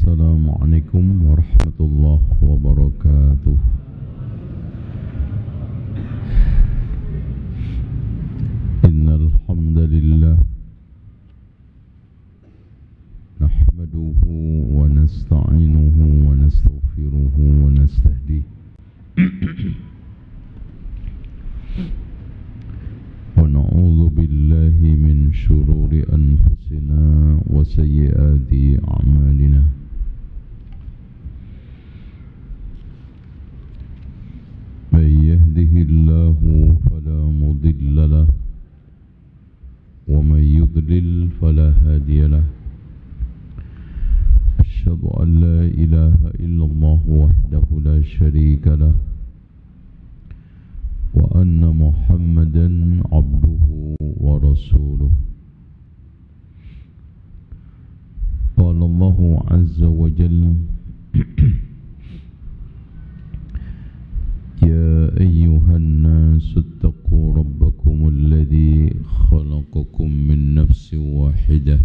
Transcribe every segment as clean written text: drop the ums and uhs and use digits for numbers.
Assalamualaikum warahmatullahi wabarakatuh. Innal hamdalillah nahmaduhu wa nasta'inuhu wa nastaghfiruhu wa nastahdihi wa na'udzu billahi min shururi anfusina wa sayyiati a'malina. Man yahdihillahu fala mudilla lahu wa man yudlil fala hadiya lahu. Asyhadu an la ilaha illallah wahdahu la syarika lahu wa anna Muhammadan abduhu wa rasuluh. Qala Allahu azza wa jalla ya ayyuhan nasu ittaqu rabbakum alladhi khalaqakum min nafsin wahidah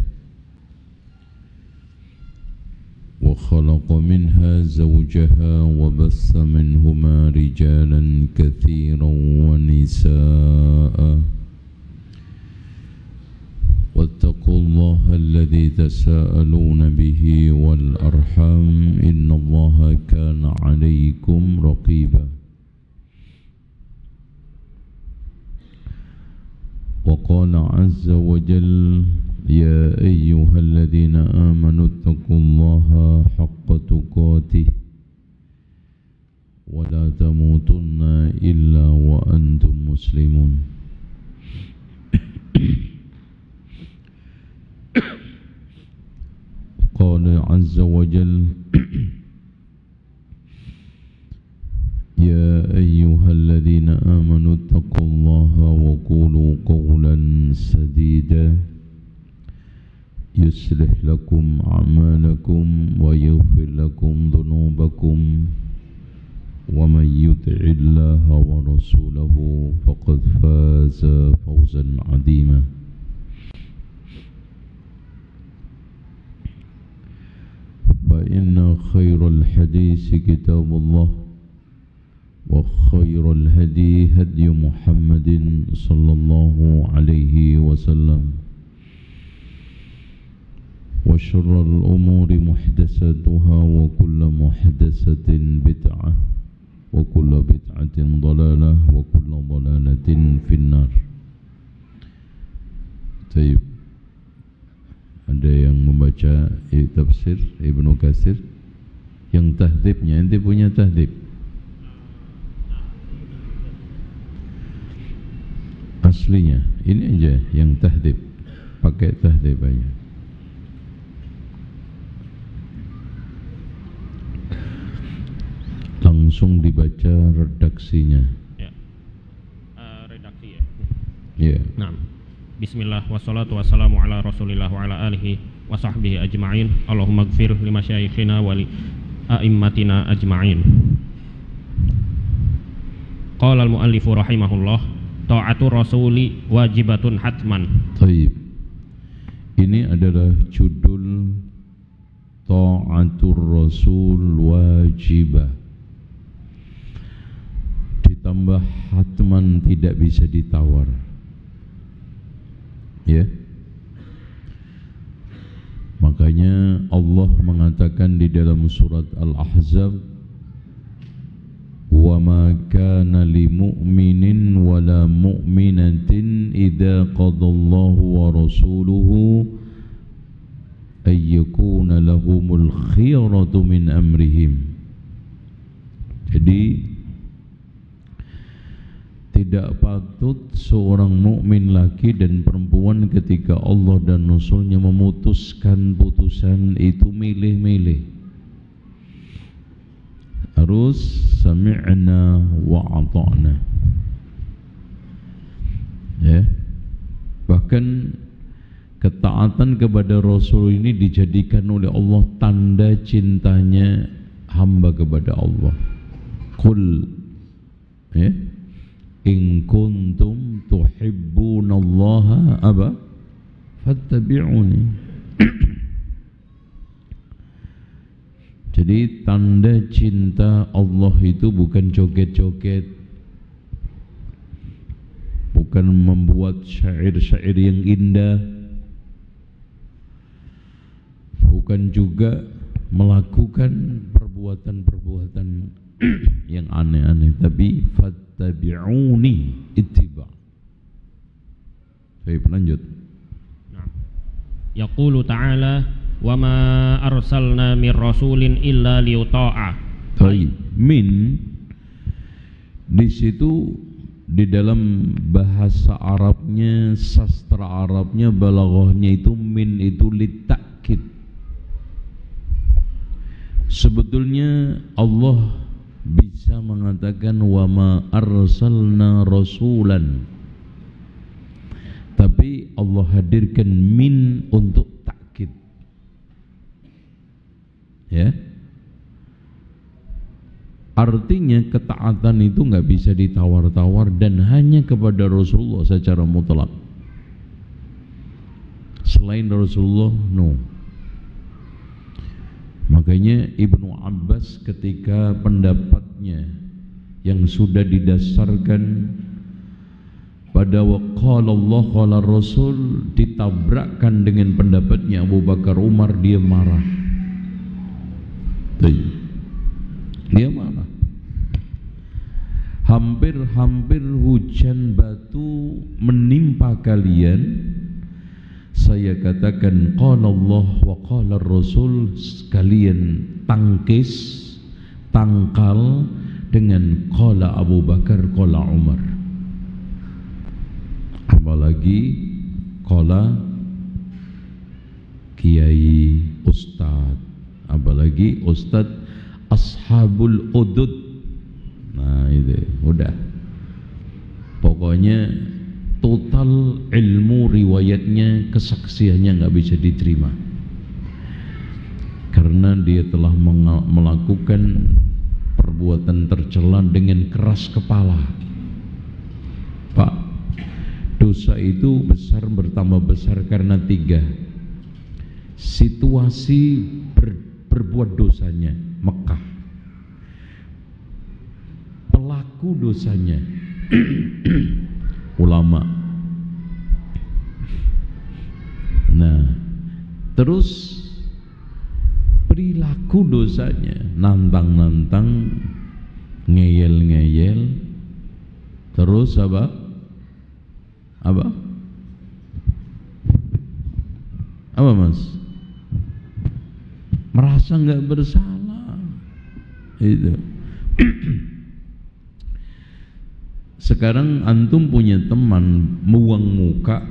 وخلق منها زوجها وبث منهما رجالا كثيرا ونساء واتقوا الله الذي تساءلون به والأرحام إن الله كان عليكم رقيبا وقال عز وجل يا أيها الذين آمنوا اتقوا الله حق تقاته ولا تموتن إلا وأنتم مسلمون. قال عز وجل يا أيها الذين آمنوا اتقوا الله وقولوا قولا سديدا يصلح لكم أعمالكم ويغفر لكم ذنوبكم ومن يطع الله ورسوله فقد فاز فوزا عظيما. فإن خير الحديث كتاب الله وخير الهدي هدي محمد صلى الله عليه وسلم وشر الأمور محدثاتها وكل محدثة بدعة وكل بدعة ضلالة وكل ضلالة في النار. Baik. Ada yang membaca tafsir Ibnu Katsir yang tahdibnya, ente punya tahdib? Aslinya ini aja yang tahdib, pakai tahdib aja. Langsung dibaca redaksinya. Ya. Redaksi ya. Ya. Nah. Bismillah wassalatu wassalamu ala Rasulillah wa ala alihi wa sahbihi ajma'in. Allahumma ighfir li masyayikhina wa li a'immatina ajma'in. Qala al-muallifu rahimahullah, ta'atu rasuli wajibatun hatman. Baik. Ini adalah judul ta'atur rasul wajibah, ditambah hatman, tidak bisa ditawar. Ya. Makanya Allah mengatakan di dalam surat Al-Ahzab, wa ma kana li mu'minin wa la mu'minatin idza qadallahu wa rasuluhu ay yakuna lahumul khiyaratu min amrihim. Jadi tidak patut seorang mukmin laki dan perempuan ketika Allah dan Rasulnya memutuskan putusan itu milih-milih. Harus sami'na wa ata'na. Ya. Bahkan ketaatan kepada Rasul ini dijadikan oleh Allah tanda cintanya hamba kepada Allah. Qul, ya, in kuntum tuhibbunallaha fattabi'uni. Jadi tanda cinta Allah itu bukan joget-joget, bukan membuat syair-syair yang indah, bukan juga melakukan perbuatan-perbuatan yang aneh-aneh, tapi fattabi'uni ittiba. Baik, lanjut. Yaqulu ta'ala wa ma arsalna mir rasulin illa liyuta'a. Baik, min di situ di dalam bahasa Arabnya, sastra Arabnya, balaghahnya itu min itu litakid. Sebetulnya Allah bisa mengatakan wa ma arsalna rasulan, tapi Allah hadirkan min untuk takkid, ya. Artinya ketaatan itu nggak bisa ditawar-tawar dan hanya kepada Rasulullah secara mutlak. Selain Rasulullah, no. Makanya Ibnu Abbas ketika pendapatnya yang sudah didasarkan pada qala Allah qala Rasul ditabrakkan dengan pendapatnya Abu Bakar Umar, dia marah. Dia marah. Hampir-hampir hujan batu menimpa kalian. Saya katakan qala Allah wa qala Rasul, sekalian tangkis, tangkal dengan qala Abu Bakar, qala Umar. Apalagi qala kiai, ustad, apalagi ustad ashabul udud. Nah itu udah, pokoknya total ilmu riwayatnya, kesaksiannya nggak bisa diterima karena dia telah melakukan perbuatan tercela dengan keras kepala. Pak, dosa itu besar, bertambah besar karena 3 situasi berbuat dosanya. Mekah, pelaku dosanya ulama. Nah, terus perilaku dosanya, nantang-nantang, ngeyel-ngeyel, terus apa? Apa mas? Merasa nggak bersalah, itu. Sekarang antum punya teman muang muka,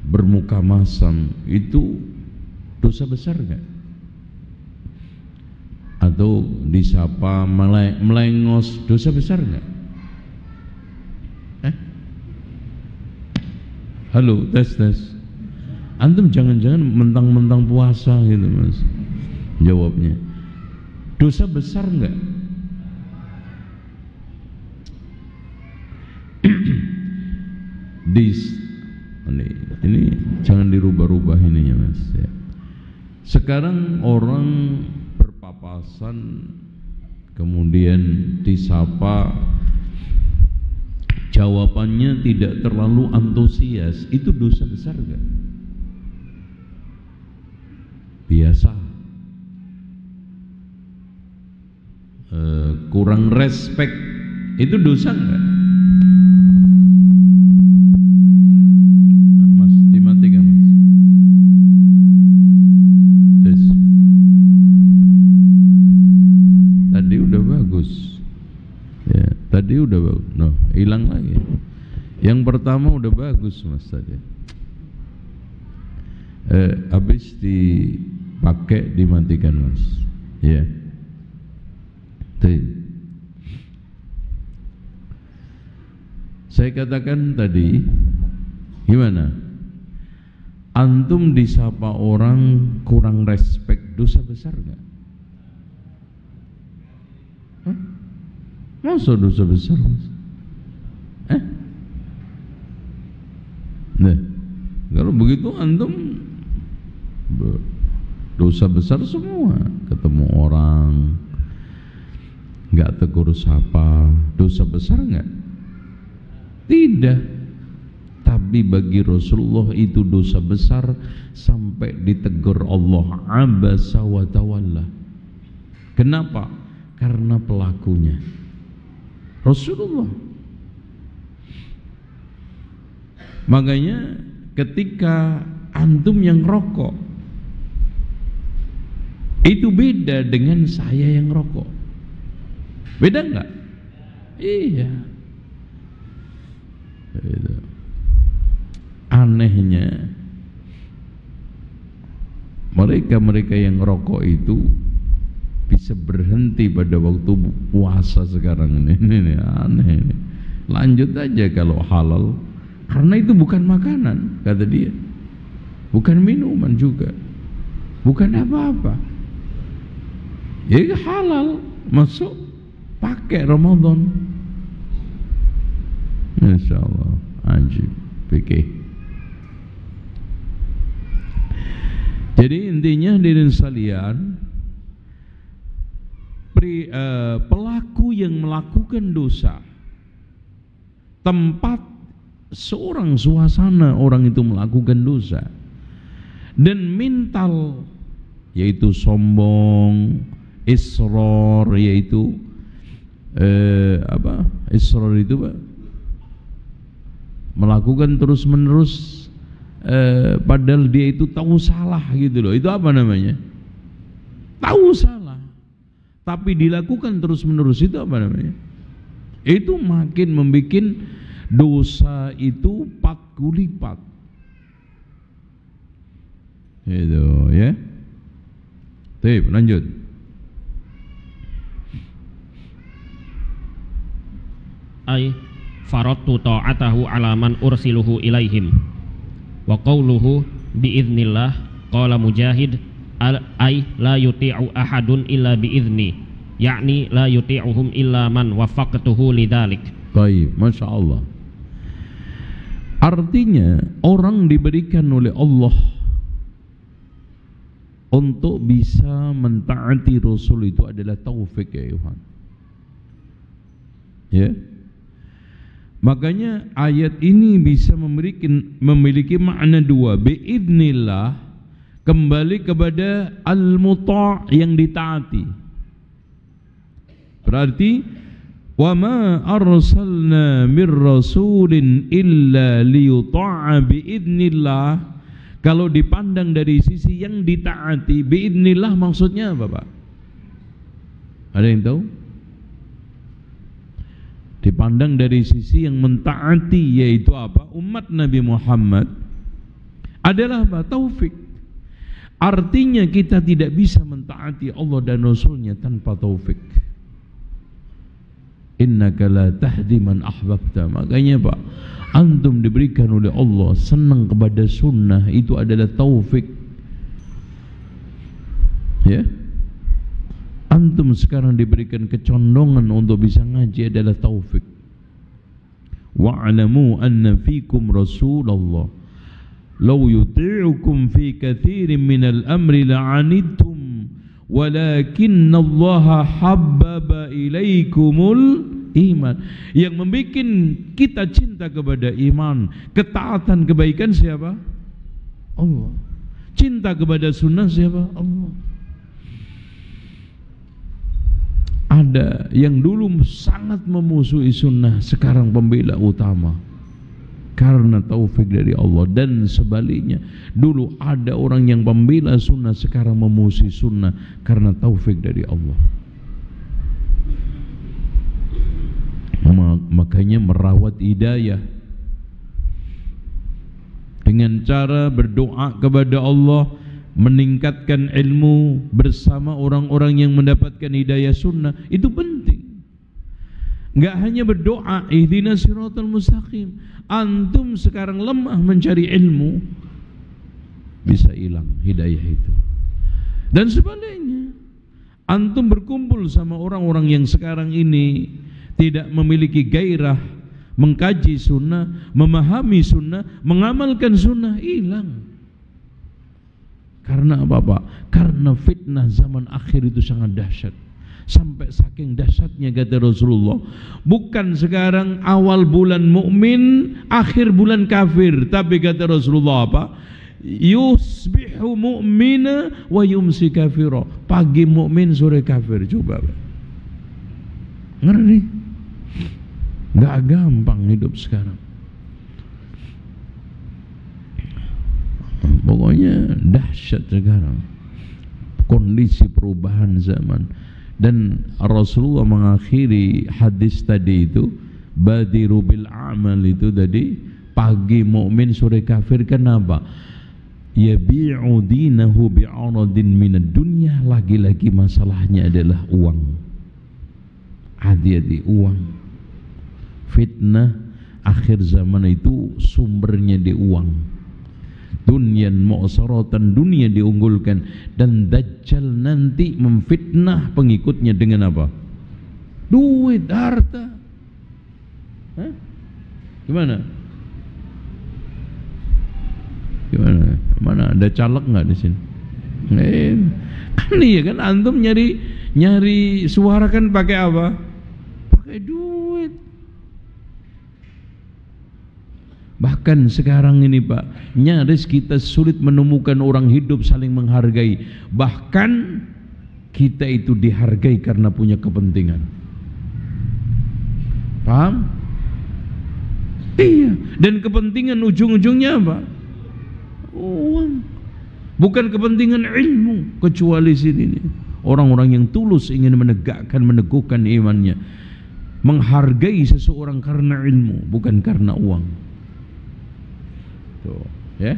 bermuka masam, itu dosa besar nggak? Atau disapa melengos, dosa besar nggak? Halo, tes. Antum jangan-jangan mentang-mentang puasa gitu mas. Jawabnya, dosa besar nggak? Ini jangan dirubah-rubah ininya mas ya. Sekarang orang berpapasan kemudian disapa, jawabannya tidak terlalu antusias, itu dosa besar gak? Biasa. Kurang respect, itu dosa enggak? Mas, dimatikan mas. Tes. Tadi udah bagus. Ya, tadi udah bagus. No, hilang lagi. Yang pertama udah bagus mas tadi. Habis dipakai dimatikan mas. Ya. Saya katakan tadi, gimana? Antum disapa orang kurang respect, dosa besar nggak? Masa dosa besar mas? Nah, kalau begitu antum Dosa besar semua. Ketemu orang nggak tegur sapa, dosa besar nggak? Tidak. Tapi bagi Rasulullah itu dosa besar sampai ditegur Allah, abasa wa tawalla. Kenapa? Karena pelakunya Rasulullah. Makanya ketika antum yang rokok itu beda dengan saya yang rokok. Beda enggak? Iya. Itu. Anehnya mereka yang rokok itu bisa berhenti pada waktu puasa sekarang ini. Ini aneh ini. Lanjut aja kalau halal, karena itu bukan makanan, kata dia. Bukan minuman juga. Bukan apa-apa. Ya halal, masuk pakai Ramadan. Insyaallah, ajib fikih. Jadi intinya hadirin sekalian, pelaku yang melakukan dosa, tempat seorang suasana orang itu melakukan dosa, dan mental yaitu sombong, israr yaitu israr itu Pak, melakukan terus menerus padahal dia itu tahu salah gitu loh. Itu apa namanya? Tahu salah tapi dilakukan terus menerus, itu apa namanya? Itu makin membuat dosa itu 40 lipat. Itu ya. Baik, lanjut. Ay faradtu ta'atahu ala man ursiluhu ilaihim. Wa qawluhu biiznillah, qala Mujahid ay la yuti'u ahadun illa biizni, yakni la yuti'uhum illa man waffaqtuhu lidzalik. Baik, Masya Allah. Artinya orang diberikan oleh Allah untuk bisa mentaati Rasul itu adalah taufik ya Tuhan. Ya. Makanya ayat ini bisa memiliki makna dua. Biidznillah, kembali kepada al-muta' yang ditaati. Berarti wa ma arsalna mir rasulin illa liyuta'a biidznillah. Kalau dipandang dari sisi yang ditaati, biidznillah maksudnya apa Pak? Ada yang tahu? Dipandang dari sisi yang mentaati, yaitu apa? Umat Nabi Muhammad adalah apa? Taufik. Artinya kita tidak bisa mentaati Allah dan Rasulnya tanpa taufik. Innaka la tahdi man ahbabta. Makanya Pak, antum diberikan oleh Allah senang kepada sunnah, itu adalah taufik. Ya. Antum sekarang diberikan kecondongan untuk bisa ngaji adalah taufik. Wa'lamu anna fikum Rasulullah law yuti'ukum fi katsirin minal amri la'anittum walakinna Allah habbaba ilaikumul iman. Yang membuat kita cinta kepada iman, ketaatan, kebaikan siapa? Allah. Cinta kepada sunnah siapa? Allah. Ada yang dulu sangat memusuhi sunnah, sekarang pembela utama karena taufik dari Allah. Dan sebaliknya, dulu ada orang yang pembela sunnah, sekarang memusuhi sunnah karena taufik dari Allah. Makanya merawat hidayah dengan cara berdoa kepada Allah, meningkatkan ilmu bersama orang-orang yang mendapatkan hidayah sunnah, itu penting. Enggak hanya berdoa ihdinas siratal mustaqim. Antum sekarang lemah mencari ilmu, bisa hilang hidayah itu. Dan sebaliknya, antum berkumpul sama orang-orang yang sekarang ini tidak memiliki gairah mengkaji sunnah, memahami sunnah, mengamalkan sunnah, hilang. Karena apa Pak? Karena fitnah zaman akhir itu sangat dahsyat. Sampai saking dahsyatnya kata Rasulullah, bukan sekarang awal bulan mukmin, akhir bulan kafir, tapi kata Rasulullah apa? Yusbihu mu'mina wa yumsi kafira. Pagi mukmin, sore kafir. Coba Pak. Ngeri. Enggak gampang hidup sekarang. Pokoknya dahsyat sekarang kondisi perubahan zaman. Dan Rasulullah mengakhiri hadis tadi itu, badiru bil amal itu tadi, pagi mukmin sore kafir. Kenapa? Yabi'u dinahu bi'aradin minad dunya. Lagi-lagi masalahnya adalah uang. Hati-hati, uang. Fitnah akhir zaman itu sumbernya di uang. Dunyan mu'saratan, dunia diunggulkan. Dan Dajjal nanti memfitnah pengikutnya dengan apa? Duit, harta. Hah? Gimana? Gimana? Mana ada caleg nggak di sini? Kan iya kan, antum nyari suara kan pakai apa? Pakai duit. Bahkan sekarang ini Pak, nyaris kita sulit menemukan orang hidup saling menghargai. Bahkan kita itu dihargai karena punya kepentingan. Paham? Iya. Dan kepentingan ujung-ujungnya apa? Uang. Bukan kepentingan ilmu. Kecuali sini orang-orang yang tulus ingin meneguhkan imannya, menghargai seseorang karena ilmu, bukan karena uang. Tuh, ya.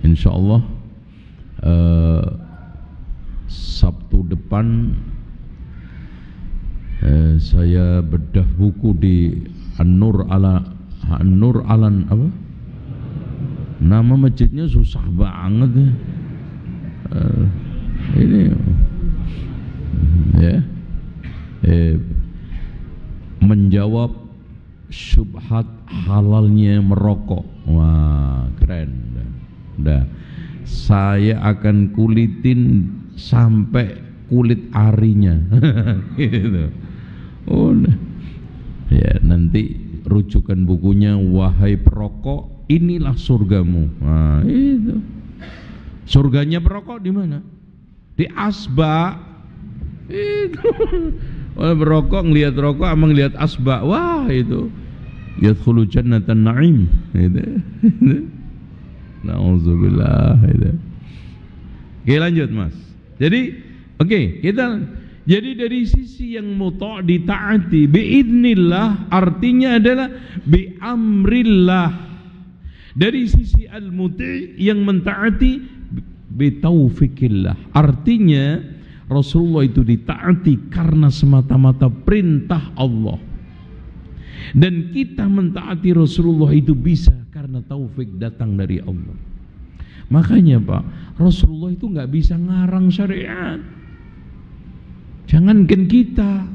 Insyaallah Sabtu depan saya bedah buku di An-Nur Alan apa? Nama masjidnya susah banget ya. Ini ya. Menjawab syubhat halalnya merokok. Wah, keren. Dah. Saya akan kulitin sampai kulit arinya. Gitu. Udah. Ya, nanti rujukan bukunya, wahai perokok, inilah surgamu. Nah, itu. Surganya perokok di mana? Di asbak. Itu. Orang berokok ngelihat rokok sama ngelihat asbak, wah itu yadkhulu jannatan na'im. Itu. Nauzubillah. Itu. Oke, lanjut Mas. Jadi, jadi dari sisi yang muta' ditaati biidznillah, artinya adalah biamrillah. Dari sisi al-muti' yang mentaati bitaufikillah, artinya Rasulullah itu ditaati karena semata-mata perintah Allah. Dan kita mentaati Rasulullah itu bisa karena taufik datang dari Allah. Makanya Pak, Rasulullah itu nggak bisa ngarang syariat. Jangankan kita,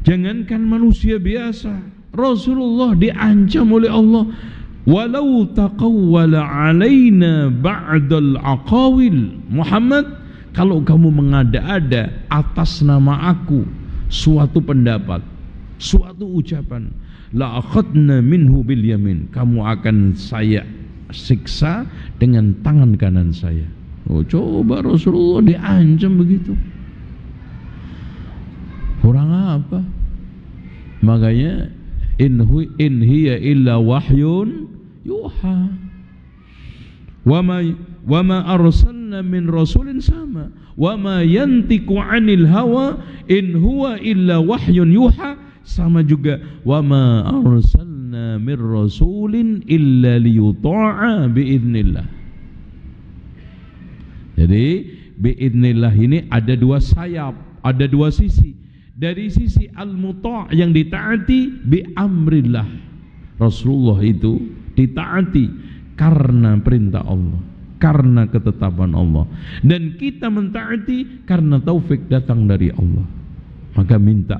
jangankan manusia biasa, Rasulullah diancam oleh Allah, walau taqawwala alaina ba'dal aqawil. Muhammad, kalau kamu mengada-ada atas nama aku suatu pendapat, suatu ucapan, la akhadna minhu bil yamin, kamu akan saya siksa dengan tangan kanan saya. Oh, coba Rasulullah diancam begitu. Kurang apa? Makanya in hiya illa wahyun yuha. Wa ma arsalna min rasulin sama. Wa ma yantiqu 'anil hawa in huwa illa wahyun yuha. Sama juga wa ma arsalna min rasulin illa liyuta'a biidznillah. Jadi biidznillah ini ada dua sayap, ada dua sisi. Dari sisi al-muta' yang ditaati biamrillah. Rasulullah itu ditaati karena perintah Allah, karena ketetapan Allah. Dan kita mentaati karena taufik datang dari Allah. Maka minta,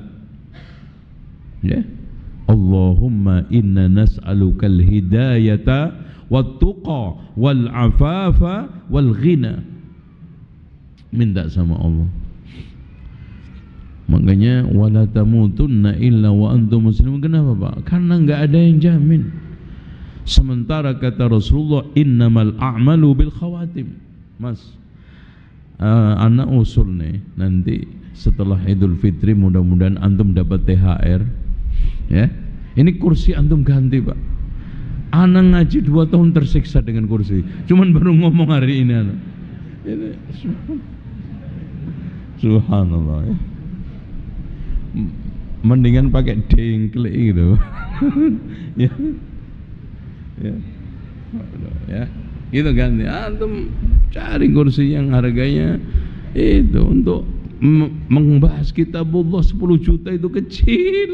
ya, Allahumma inna nas'alukal hidayata wat-tuqa wal-afafa wal-ghina. Minta sama Allah. Makanya wala tamutunna illa wa antum muslimun. Kenapa, Pak? Karena enggak ada yang jamin. Sementara kata Rasulullah, innamal a'malu bil khawatim. Mas, anak usul nih, nanti setelah Idul Fitri mudah-mudahan antum dapat THR. Ya, ini kursi antum ganti, Pak. Anak ngaji 2 tahun tersiksa dengan kursi, cuman baru ngomong hari ini anak. Ini subhanallah ya. Mendingan pakai dengklik gitu. Ya. Ya. Ya. Gitu kan ya, antum cari kursi yang harganya itu untuk membahas kitabullah 10 juta itu kecil.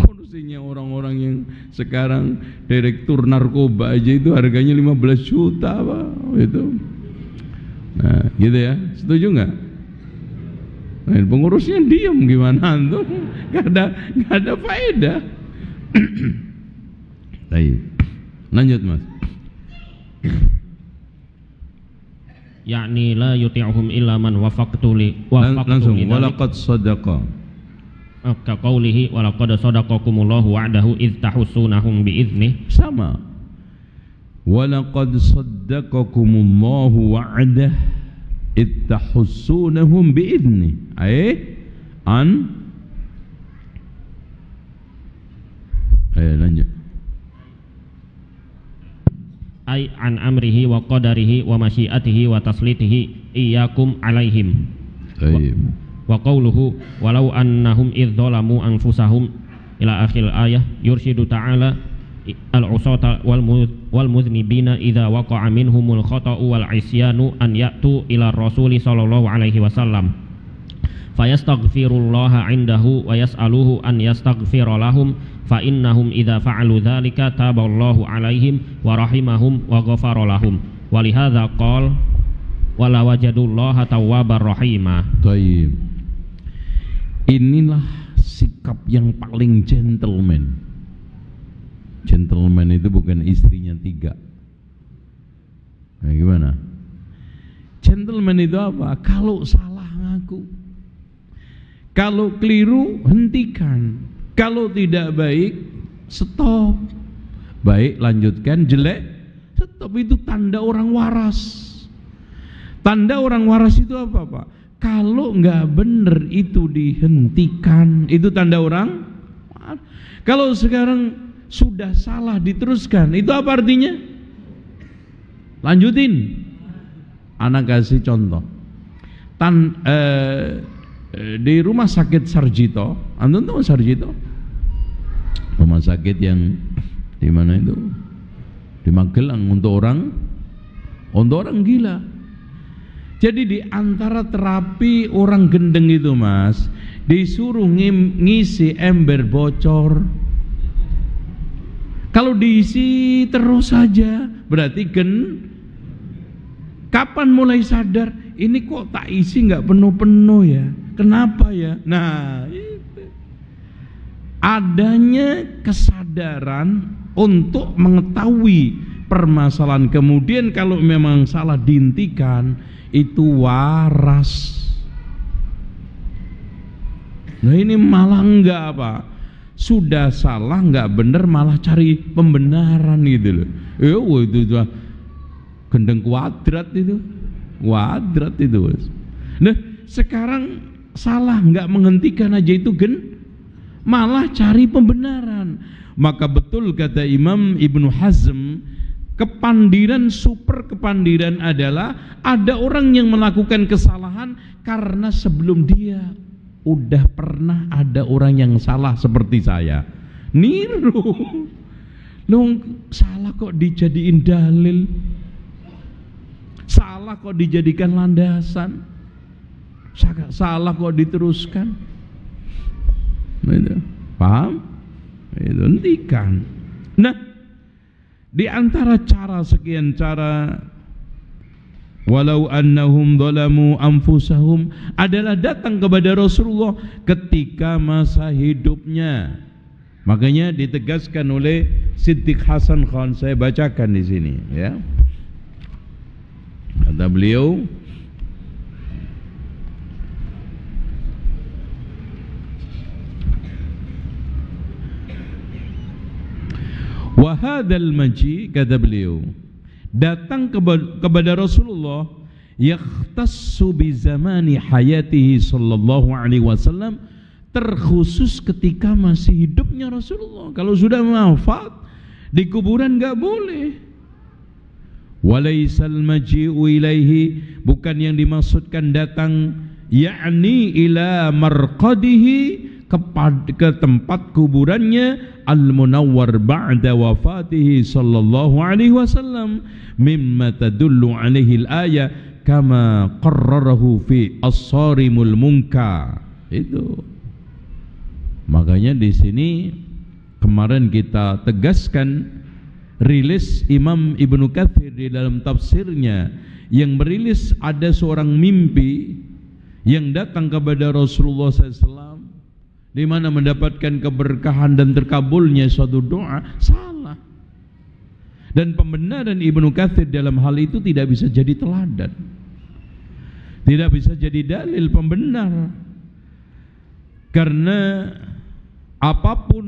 Kursinya orang-orang yang sekarang direktur narkoba aja itu harganya 15 juta Pak, itu. Nah, gitu ya. Setuju enggak? Nah, pengurusnya diam gimana antum? Gak ada faedah. Baik. Lanjut, Mas. Yakni la yuti'uhum illa man wafaqtu langsung walaqad sadaqa. Ka qaulihi walaqad sadaqakumullahu wa'dahu id tahussunahum bi'idznih. Sama. Walaqad saddaqakumullahu wa'dah id tahussunahum bi'idznih. Lanjut. An amrihi wa qadarihi wa masyiatihi wa taslitihi iyyakum alaihim. Wa qawluhu walau annahum idh dhalamu anfusahum ila akhir ayah yurshidu ta'ala al-usata wal muznibina idza waqa'a minhumul khata'u wal isyanu an ya'tu ila rasuli sallallahu alaihi wasallam fayastaghfirullaha 'indahu wa yas'aluhu an yastaghfira lahum fa innahum idza fa'alu dzalika taballahu 'alaihim wa rahimahum wa ghafara lahum wa lihadza qala wala wajadullaha tawwabar rahima. Baik. Inilah sikap yang paling gentleman. Gentleman itu bukan istrinya 3. Nah, gimana? Gentleman itu apa? Kalau salah ngaku, kalau keliru hentikan, kalau tidak baik stop, baik lanjutkan, jelek stop. Itu tanda orang waras. Tanda orang waras itu apa, Pak? Kalau nggak bener itu dihentikan, itu tanda orang. Kalau sekarang sudah salah diteruskan, itu apa artinya? Lanjutin. Anak kasih contoh. Di rumah sakit Sarjito, antum tahu Sarjito? Rumah sakit yang di mana itu? Di Magelang untuk orang gila. Jadi di antara terapi orang gendeng itu, Mas, disuruh ngisi ember bocor. Kalau diisi terus saja, berarti kapan mulai sadar? Ini kok tak isi nggak penuh-penuh ya? Kenapa ya? Nah, itu. Adanya kesadaran untuk mengetahui permasalahan. Kemudian kalau memang salah dihentikan, itu waras. Nah ini malah enggak apa, sudah salah enggak benar malah cari pembenaran gitu loh. Itu gendeng kuadrat itu, Nah sekarang salah enggak menghentikan aja itu malah cari pembenaran. Maka betul kata Imam Ibnu Hazm, kepandiran, super kepandiran adalah ada orang yang melakukan kesalahan karena sebelum dia udah pernah ada orang yang salah seperti saya. Niru. Loh, salah kok dijadiin dalil? Salah kok dijadikan landasan? Salah kok diteruskan? Paham? Itu hentikan. Nah, di antara cara, sekian cara, walau annahum dhalamu anfusahum, adalah datang kepada Rasulullah ketika masa hidupnya Makanya ditegaskan oleh Siddiq Hasan Khan, saya bacakan di sini ya. Kata beliau, wa hadzal maji, kata beliau, datang kepada Rasulullah yakhtassu bi zamani hayatihi sallallahu alaihi wasallam, terkhusus ketika masih hidupnya Rasulullah. Kalau sudah wafat di kuburan enggak boleh. Walaisal maji'u ilaihi, bukan yang dimaksudkan datang, yakni ila marqadihi, ke tempat kuburannya, al-munawwar ba'da wafatihi sallallahu alaihi wasallam, mimma tadullu alaihi al-ayah kama qarrarahu fi as-sarimul munkar. Itu makanya di sini kemarin kita tegaskan, rilis Imam Ibnu Katsir di dalam tafsirnya yang merilis ada seorang mimpi yang datang kepada Rasulullah SAW di mana mendapatkan keberkahan dan terkabulnya suatu doa, salah. Dan pembenaran Ibnu Katsir dalam hal itu tidak bisa jadi teladan, tidak bisa jadi dalil pembenar, karena apapun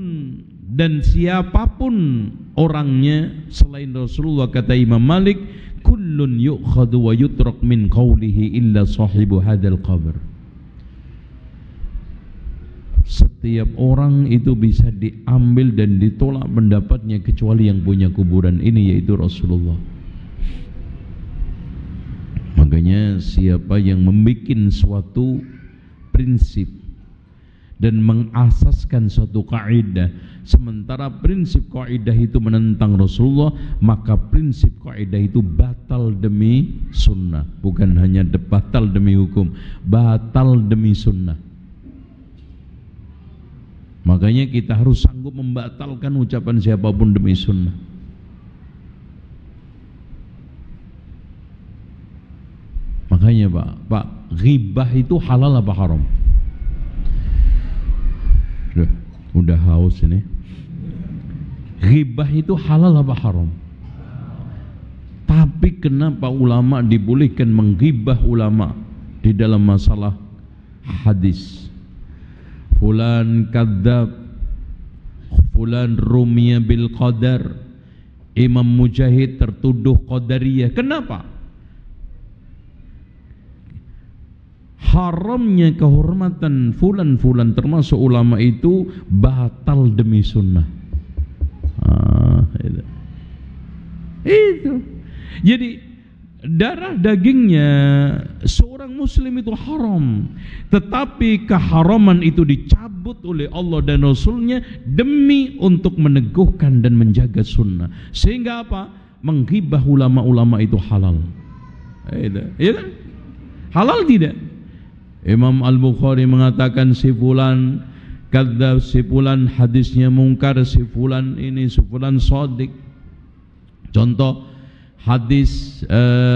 dan siapapun orangnya selain Rasulullah, kata Imam Malik, kullun yu'khadhu wa yutrak min qawlihi illa sahibu hadzal qabr. Setiap orang itu bisa diambil dan ditolak pendapatnya kecuali yang punya kuburan ini, yaitu Rasulullah. Makanya siapa yang membuat suatu prinsip dan mengasaskan suatu kaidah, sementara prinsip kaidah itu menentang Rasulullah, maka prinsip kaidah itu batal demi sunnah. Bukan hanya batal demi hukum, batal demi sunnah. Makanya kita harus sanggup membatalkan ucapan siapapun demi sunnah. Makanya Pak, ghibah itu halal apa haram? Udah haus ini. Ghibah itu halal apa haram? Tapi kenapa ulama dibolehkan menggibah ulama di dalam masalah hadis? Fulan kadzab, fulan rumiya bil qadar. Imam Mujahid tertuduh qadariyah. Kenapa? Haramnya kehormatan fulan-fulan termasuk ulama itu batal demi sunnah. Itu. Jadi darah dagingnya seorang muslim itu haram, tetapi keharaman itu dicabut oleh Allah dan Rasulnya demi untuk meneguhkan dan menjaga sunnah. Sehingga apa? Menghibah ulama-ulama itu halal. Itu. Halal tidak? Imam Al-Bukhari mengatakan si fulan kadzab, si fulan hadisnya mungkar, si fulan ini, si fulan shadiq. Contoh hadis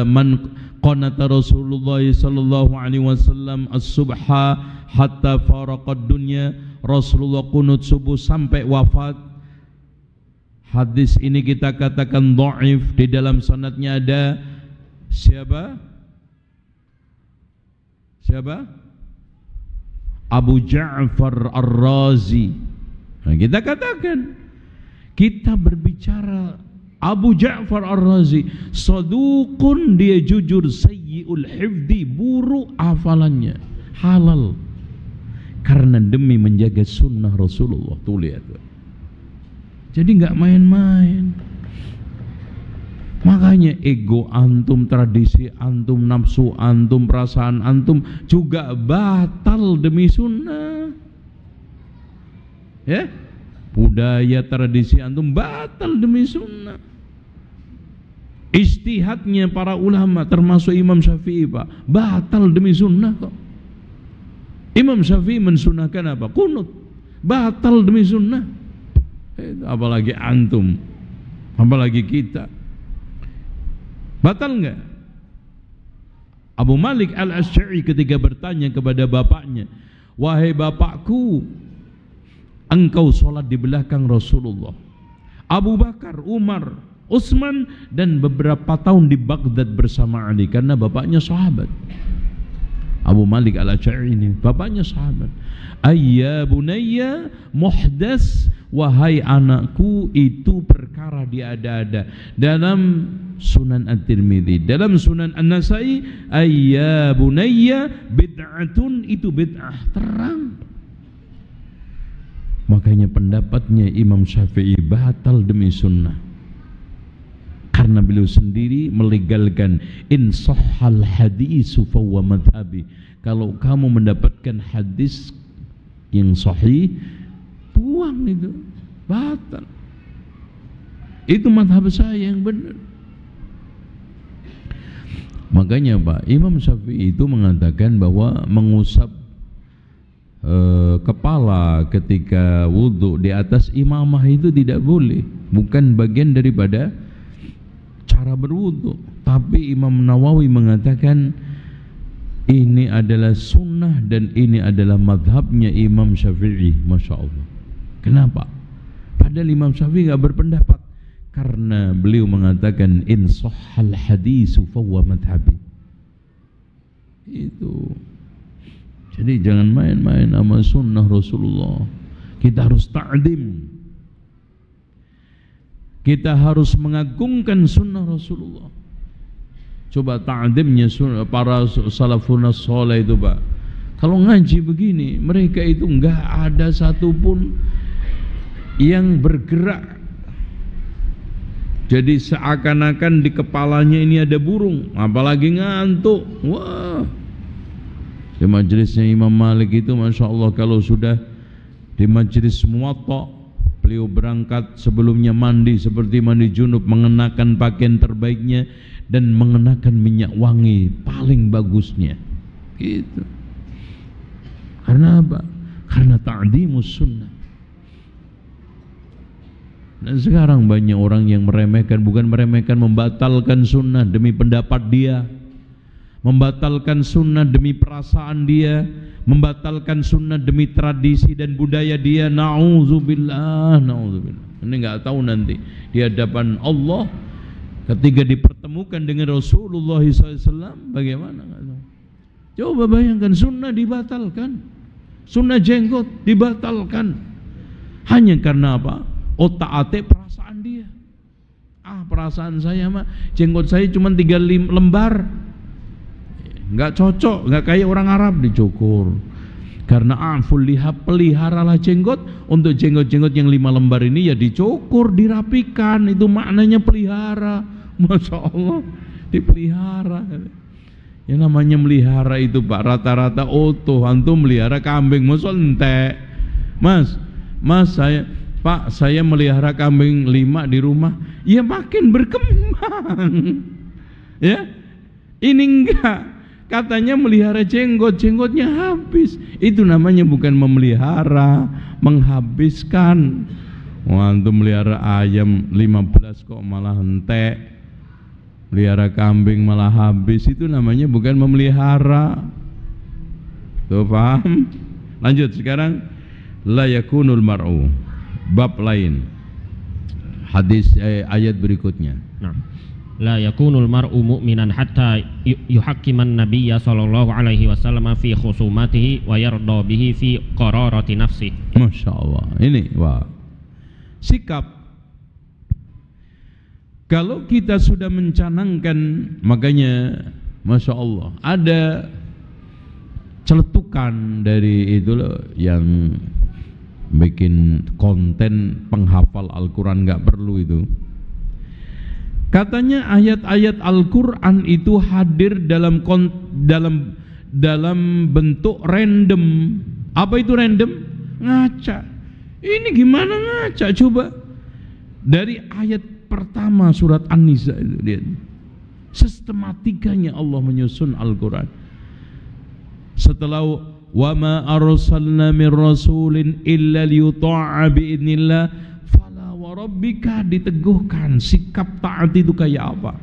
man qanata Rasulullah sallallahu alaihi wasallam as-subha hatta faraqad dunya, Rasulullah kunut subuh sampai wafat. Hadis ini kita katakan dhaif. Di dalam sanadnya ada siapa? Abu Ja'far Ar-Razi. Nah, kita katakan, kita berbicara Abu Ja'far Ar-Razi saduqun, dia jujur, sayyi'ul hifdi, buruk hafalannya, halal karena demi menjaga sunnah Rasulullah. Tuh lihat, jadi nggak main-main. Makanya ego antum, tradisi antum, nafsu antum, perasaan antum juga batal demi sunnah. Ya, budaya tradisi antum batal demi sunnah. Ijtihadnya para ulama termasuk Imam Syafi'i, Pak, batal demi sunnah kok. Imam Syafi'i mensunahkan apa? Qunut, batal demi sunnah. Apalagi antum, apalagi kita. Batal enggak? Abu Malik Al-Asy'ari ketika bertanya kepada bapaknya, wahai bapakku, engkau sholat di belakang Rasulullah. Abu Bakar, Umar, Utsman, dan beberapa tahun di Baghdad bersama Ali karena bapaknya sahabat. Abu Malik al-Asy'ari ini bapaknya sahabat. Ayya bunayya muhdas, wahai anakku, itu perkara diada-ada. Dalam Sunan At-Tirmidzi, dalam Sunan An-Nasai, ayya bunayya bid'atun, itu bid'ah terang. Makanya pendapatnya Imam Syafi'i batal demi sunnah, karena beliau sendiri melegalkan in sahhal hadisu fahuwa madhabi. Kalau kamu mendapatkan hadis yang sahih, buang itu, batal. Itu madhab saya yang benar. Makanya Pak, Imam Syafi'i itu mengatakan bahwa mengusap kepala ketika wudhu di atas imamah itu tidak boleh, bukan bagian daripada cara berwudhu. Tapi Imam Nawawi mengatakan ini adalah sunnah dan ini adalah madhabnya Imam Syafi'i. Masya Allah. Kenapa? Padahal Imam Syafi'i tidak berpendapat, karena beliau mengatakan in sahhal hadisu fahuwa madhabi. Itu. Jadi jangan main-main sama sunnah Rasulullah. Kita harus ta'zim. Kita harus mengagungkan sunnah Rasulullah. Coba ta'zimnya para salafun saleh itu Pak. Kalau ngaji begini, mereka itu enggak ada satupun yang bergerak. Jadi seakan-akan di kepalanya ini ada burung, apalagi ngantuk. Wah. Di majelisnya Imam Malik itu Masya Allah, kalau sudah di majelis Muwatta, beliau berangkat sebelumnya mandi seperti mandi junub, mengenakan pakaian terbaiknya dan mengenakan minyak wangi paling bagusnya. Gitu. Karena apa? Karena ta'dhimus sunnah. Dan sekarang banyak orang yang meremehkan, bukan meremehkan, membatalkan sunnah demi pendapat dia, membatalkan sunnah demi perasaan dia, membatalkan sunnah demi tradisi dan budaya dia. Na'udzubillah, na'udzubillah. Ini enggak tahu nanti di hadapan Allah ketika dipertemukan dengan Rasulullah SAW bagaimana, enggak tahu. Coba bayangkan, sunnah dibatalkan, sunnah jenggot dibatalkan, hanya karena apa? Otak-atik perasaan dia. Perasaan saya mah jenggot saya cuma 3 lembar, nggak cocok, nggak kayak orang Arab, dicukur. Karena aful liha, peliharalah jenggot. Untuk jenggot-jenggot yang 5 lembar ini ya dicukur, dirapikan. Itu maknanya pelihara. Masya Allah, dipelihara. Yang namanya melihara itu Pak, rata-rata utuh. Antum melihara kambing, masa entek. Mas saya melihara kambing 5 di rumah, ya makin berkembang. Ya, ini enggak. Katanya melihara jenggot, jenggotnya habis. Itu namanya bukan memelihara, menghabiskan. Antum melihara ayam 15 kok malah entek, melihara kambing malah habis. Itu namanya bukan memelihara. Tuh, paham? Lanjut sekarang, la yakunul mar'u, bab lain, hadis ayat berikutnya. Nah, la yakunul mar'u mu'minan hatta yuhaqqiman nabiyya sallallahu alaihi wasallam fi khusumatihi wa yarda bihi fi qararati nafsi. Masya Allah, ini wah, sikap. Kalau kita sudah mencanangkan, makanya Masya Allah, ada celetukan dari itu loh yang bikin konten penghafal Al-Quran nggak perlu itu. Katanya ayat-ayat Al-Quran itu hadir dalam bentuk random. Apa itu random? Ngaca. Ini gimana ngaca? Coba dari ayat pertama surat An-Nisa itu, lihat sistematikanya Allah menyusun Al-Quran. Setelah wa ma arsalna min rasulin illa liyuta'a bi'idnillah fala wa rabbika, diteguhkan sikap taat itu kayak apa.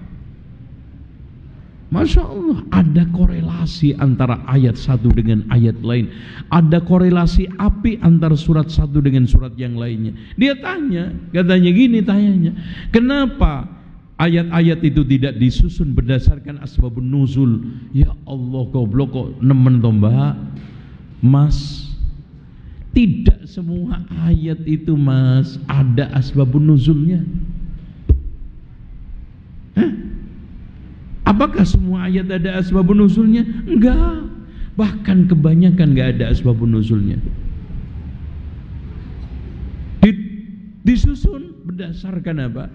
Masya Allah, ada korelasi antara ayat satu dengan ayat lain. Ada korelasi api antara surat satu dengan surat yang lainnya. Dia tanya, katanya gini tanyanya, kenapa ayat-ayat itu tidak disusun berdasarkan asbabun nuzul? Ya Allah, goblok kok nemen toh mbak. Mas, tidak semua ayat itu mas ada asbabun nuzulnya. Hah? Apakah semua ayat ada asbabun nuzulnya? Enggak. Bahkan kebanyakan enggak ada asbabun nuzulnya. Disusun berdasarkan apa?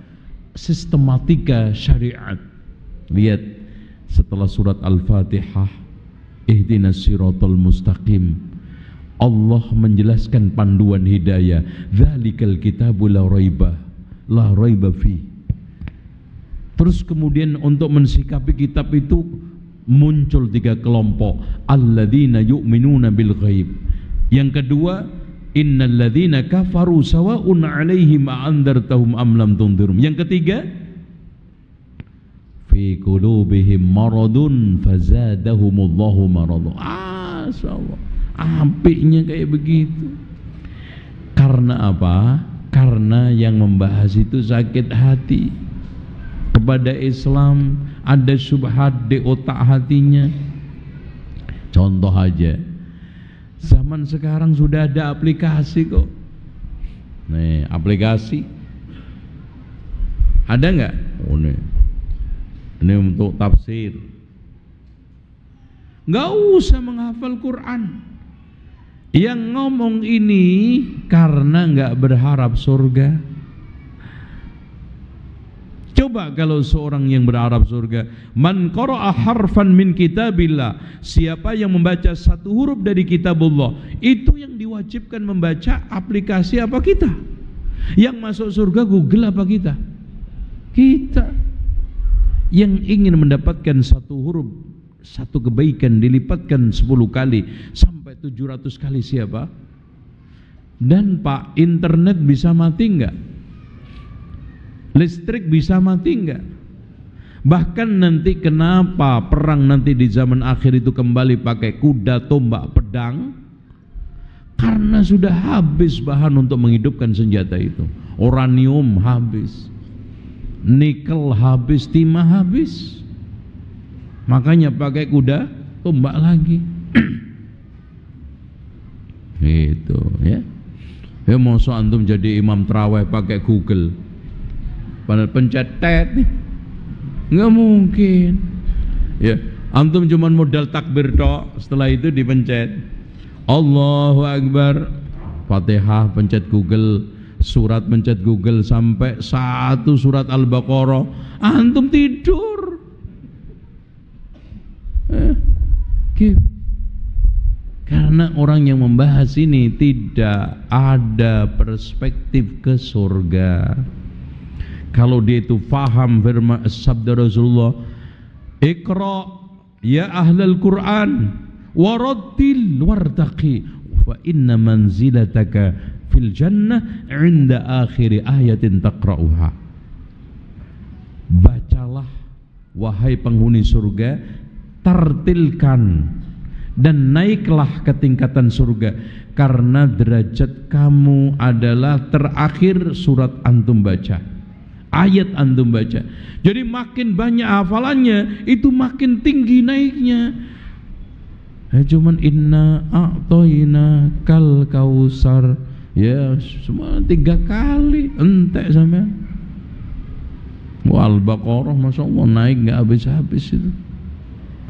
Sistematika syariat. Lihat setelah surat Al-Fatihah, ihdinas siratal mustaqim, Allah menjelaskan panduan hidayah. Dzalikal kitabu la raiba fi. Terus kemudian untuk mensikapi kitab itu muncul 3 kelompok. Alladzina yu'minuna bil ghaib. Yang kedua, innal ladzina kafaru sawa'un 'alaihim a'andartahum am lam tunzirum. Yang ketiga, fi qulubihim maradun fazadahumullahu maradun. Masyaallah, apiknya kayak begitu. Karena apa? Karena yang membahas itu sakit hati kepada Islam, ada syubhat di otak hatinya. Contoh aja, zaman sekarang sudah ada aplikasi kok. Nih, aplikasi ada nggak? Oh, ini untuk tafsir. Nggak usah menghafal Quran. Yang ngomong ini karena nggak berharap surga. Coba kalau seorang yang berharap surga, man qara'a harfan min kitabillah, siapa yang membaca satu huruf dari kitabullah, itu yang diwajibkan membaca aplikasi apa kita? Yang masuk surga Google apa kita? Kita. Yang ingin mendapatkan satu huruf, satu kebaikan dilipatkan 10 kali sampai 700 kali siapa? Dan Pak, internet bisa mati enggak? Listrik bisa mati enggak? Bahkan nanti kenapa perang nanti di zaman akhir itu kembali pakai kuda, tombak, pedang? Karena sudah habis bahan untuk menghidupkan senjata itu. Uranium habis, nikel habis, timah habis. Makanya pakai kuda, tombak lagi. Gitu ya. Ya masa antum jadi imam tarawih pakai Google? Padahal pencet tet nih, nggak mungkin. Ya, antum cuman modal takbir tok, setelah itu dipencet Allahu Akbar, Fatihah pencet Google, surat pencet Google sampai satu surat Al-Baqarah, antum tidur. Gitu. Karena orang yang membahas ini tidak ada perspektif ke surga. Kalau dia itu faham firman sabda Rasulullah, Iqra ya ahlal Quran warattil wartaqi fa inna manzilataka fil jannah 'inda akhir ayatin taqra'uha. Bacalah wahai penghuni surga, tartilkan dan naiklah ke tingkatan surga, karena derajat kamu adalah terakhir surat antum baca, ayat antum baca. Jadi makin banyak hafalannya, itu makin tinggi naiknya. Cuman inna a'toina kal kausar, ya semua 3 kali entek sampean. Al-Baqarah Masya Allah naik nggak habis-habis itu.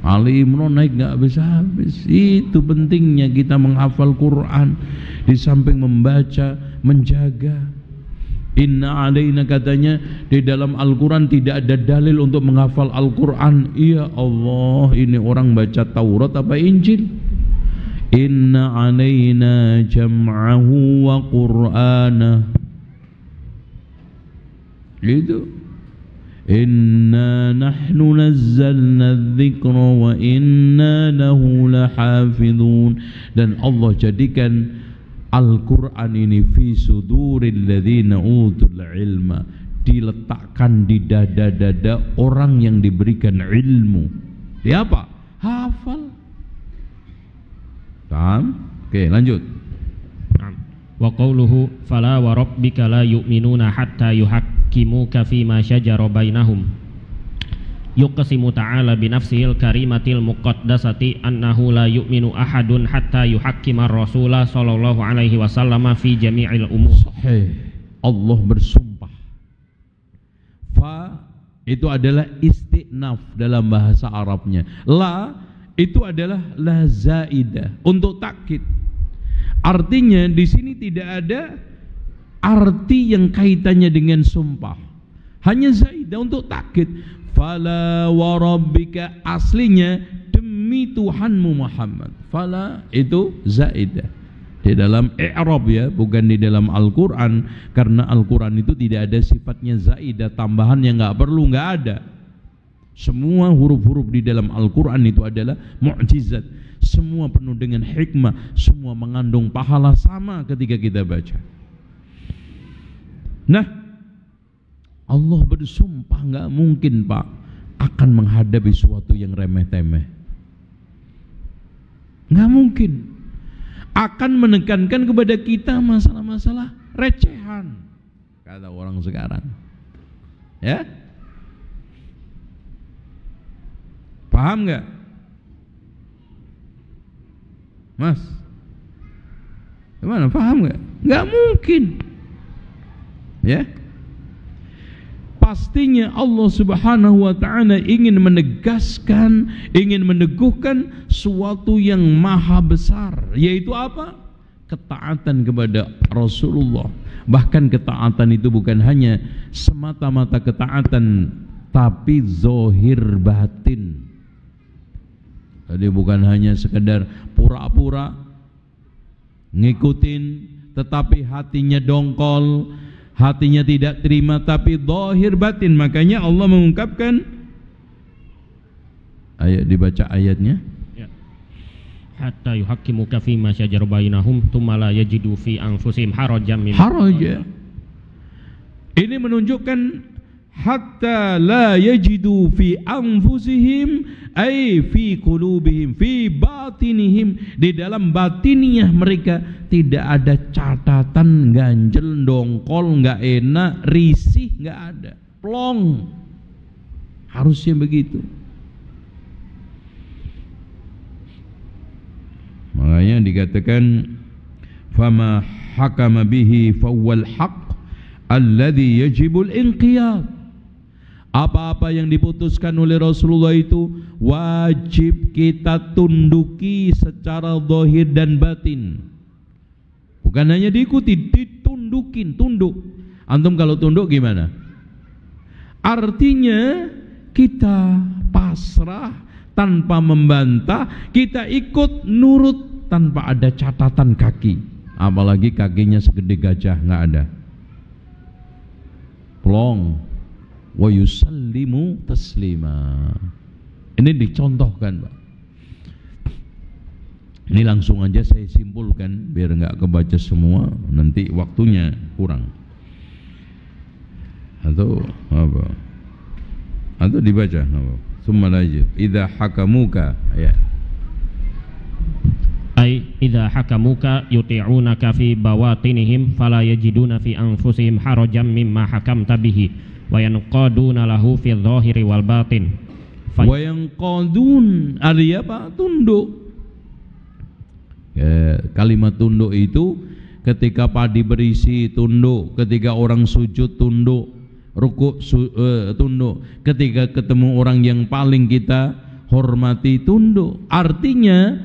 Ali Imran naik nggak habis-habis. Itu pentingnya kita menghafal Quran, di samping membaca, menjaga. Inna alaina, katanya di dalam Al-Quran tidak ada dalil untuk menghafal Al-Quran. Ya Allah, ini orang baca Taurat apa Injil? Inna alaina jam'ahu wa qur'ana. Itu Inna nahnu nazzalna dzikra wa inna lahu lahafidhun. Dan Allah jadikan Al-Quran ini fi suduril ladzina utul ilma, diletakkan di dada-dada orang yang diberikan ilmu. Dia apa? Hafal. Paham? Oke, lanjut. Wa qawluhu fala wa rabbika la yu'minuna hatta yuhakkimuka fima syajara bainahum. Yuqsimu ta'ala binafsihil karimatil muqaddasati annahu la yu'minu ahadun hatta yuhakkima ar-rasula sallallahu alaihi wasallam fi jami'il umur. Sahih. Allah bersumpah. Fa itu adalah istinaf dalam bahasa Arabnya. La itu adalah la zaidah untuk takkid. Artinya di sini tidak ada arti yang kaitannya dengan sumpah. Hanya zaidah untuk takkid. Fala wa rabbika, aslinya demi Tuhanmu Muhammad. Fala itu zaidah di dalam i'rab ya, bukan di dalam Al-Quran, karena Al-Quran itu tidak ada sifatnya zaidah, tambahan yang nggak perlu, nggak ada. Semua huruf-huruf di dalam Al-Quran itu adalah mukjizat, semua penuh dengan hikmah, semua mengandung pahala sama ketika kita baca. Nah, Allah bersumpah nggak mungkin Pak akan menghadapi suatu yang remeh-temeh, nggak mungkin. Akan menekankan kepada kita masalah-masalah recehan, kata orang sekarang. Ya, paham nggak, Mas? Gimana? Paham nggak? Nggak mungkin. Ya, pastinya Allah Subhanahu wa ta'ala ingin menegaskan, ingin meneguhkan suatu yang maha besar, yaitu apa? Ketaatan kepada Rasulullah. Bahkan ketaatan itu bukan hanya semata-mata ketaatan, tapi zahir batin. Jadi bukan hanya sekedar pura-pura ngikutin, tetapi hatinya dongkol, hatinya tidak terima, tapi zahir batin. Makanya Allah mengungkapkan, ayat, dibaca ayatnya ya. Hatta yuhakkimuka fima syajara bainahum tsumma la yajidu fi anfusihim harajan mimma. Haraja ini menunjukkan hatta la yajidu fi anfusihim, ay fi qulubihim, fi batinihim, di dalam batiniah mereka tidak ada catatan ganjel, dongkol, nggak enak, risih, nggak ada, plong. Harusnya begitu. Makanya dikatakan fama hakama bihi fawwal haqq alladhi yajibul inqiyad. Apa-apa yang diputuskan oleh Rasulullah itu wajib kita tunduki secara zahir dan batin. Bukan hanya diikuti, ditundukin, tunduk. Antum kalau tunduk gimana? Artinya kita pasrah tanpa membantah, kita ikut nurut tanpa ada catatan kaki. Apalagi kakinya segede gajah, nggak ada. Plong. Wa yusallimu taslima. Ini dicontohkan, Pak. Ini langsung aja saya simpulkan biar nggak kebaca semua, nanti waktunya kurang. Atau apa? Atau dibaca apa? Summa lajib idza hakamuka, ya. Ay idza hakamuka yuti'unaka fi bawatinihim fala yajiduna fi anfusihim harajan mimma hakamta bihi wa yanqaduna lahu fi dhahiri wal batin. Wa yanqadun artinya apa? Tunduk. Kalimat tunduk itu ketika padi berisi tunduk, ketika orang sujud tunduk, rukuk tunduk, ketika ketemu orang yang paling kita hormati tunduk. Artinya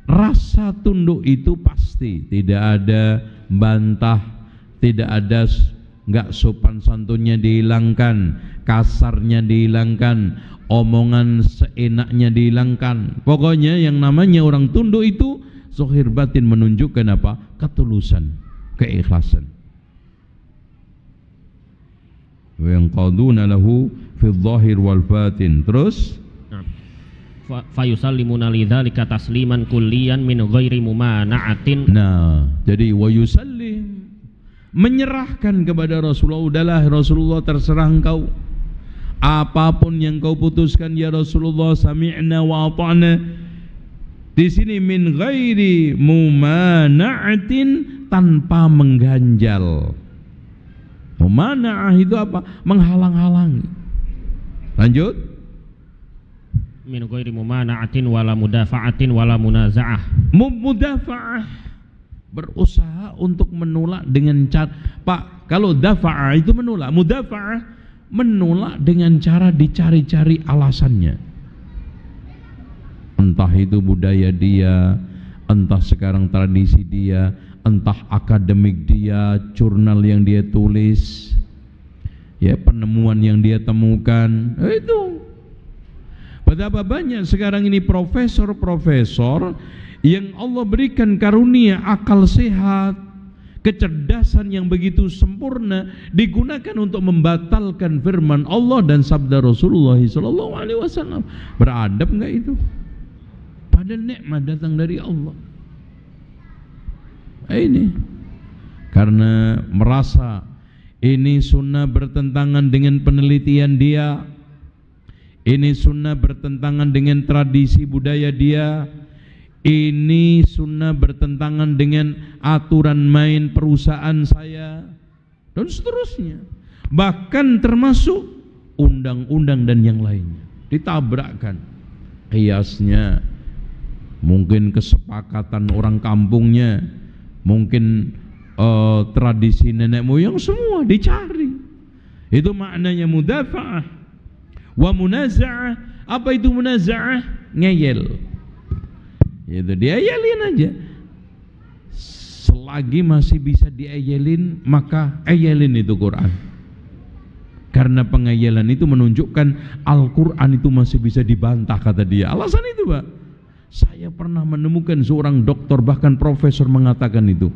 rasa tunduk itu pasti, tidak ada bantah, tidak ada nggak sopan santunnya dihilangkan, kasarnya dihilangkan, omongan seenaknya dihilangkan. Pokoknya yang namanya orang tunduk itu zahir batin menunjukkan apa? Ketulusan, keikhlasan. Wa yanqaduna lahu fi dhahir wal batin. Terus fa yusallimuna lidzalika tasliman kulliyan min ghairi mumana'atin. Nah, jadi wa yusallim, menyerahkan kepada Rasulullah. Udahlah Rasulullah, terserah engkau. apapun yang kau putuskan ya Rasulullah, sami'na wa ata'na. Di sini min ghairi mumana'atin, tanpa mengganjal. Mumana'ah itu apa? Menghalang-halangi. Lanjut. Min ghairi mumana'atin wala mudafa'atin wala munaza'ah. Mudafa'ah, berusaha untuk menolak dengan cara, Pak, kalau dafa'ah itu menolak, mudafa'ah menolak dengan cara dicari-cari alasannya. Entah itu budaya dia, entah sekarang tradisi dia, entah akademik dia, jurnal yang dia tulis, ya, penemuan yang dia temukan, itu. Betapa banyak sekarang ini profesor-profesor yang Allah berikan karunia akal sehat, kecerdasan yang begitu sempurna, digunakan untuk membatalkan firman Allah dan sabda Rasulullah SAW. Beradab enggak itu? Padahal nikmat datang dari Allah. Ini karena merasa ini sunnah bertentangan dengan penelitian dia, ini sunnah bertentangan dengan tradisi budaya dia, ini sunnah bertentangan dengan aturan main perusahaan saya, dan seterusnya. Bahkan termasuk undang-undang dan yang lainnya ditabrakkan. Kiasnya mungkin kesepakatan orang kampungnya, mungkin tradisi nenek moyang, semua dicari. Itu maknanya mudafa'ah. Wa munaza'ah. Apa itu munaza'ah? Ngeyel. Itu diayelin aja. Selagi masih bisa diayelin, maka ayelin itu Quran. Karena pengayelan itu menunjukkan Al-Quran itu masih bisa dibantah, kata dia. Alasan itu, Pak. Saya pernah menemukan seorang doktor, bahkan profesor, mengatakan itu.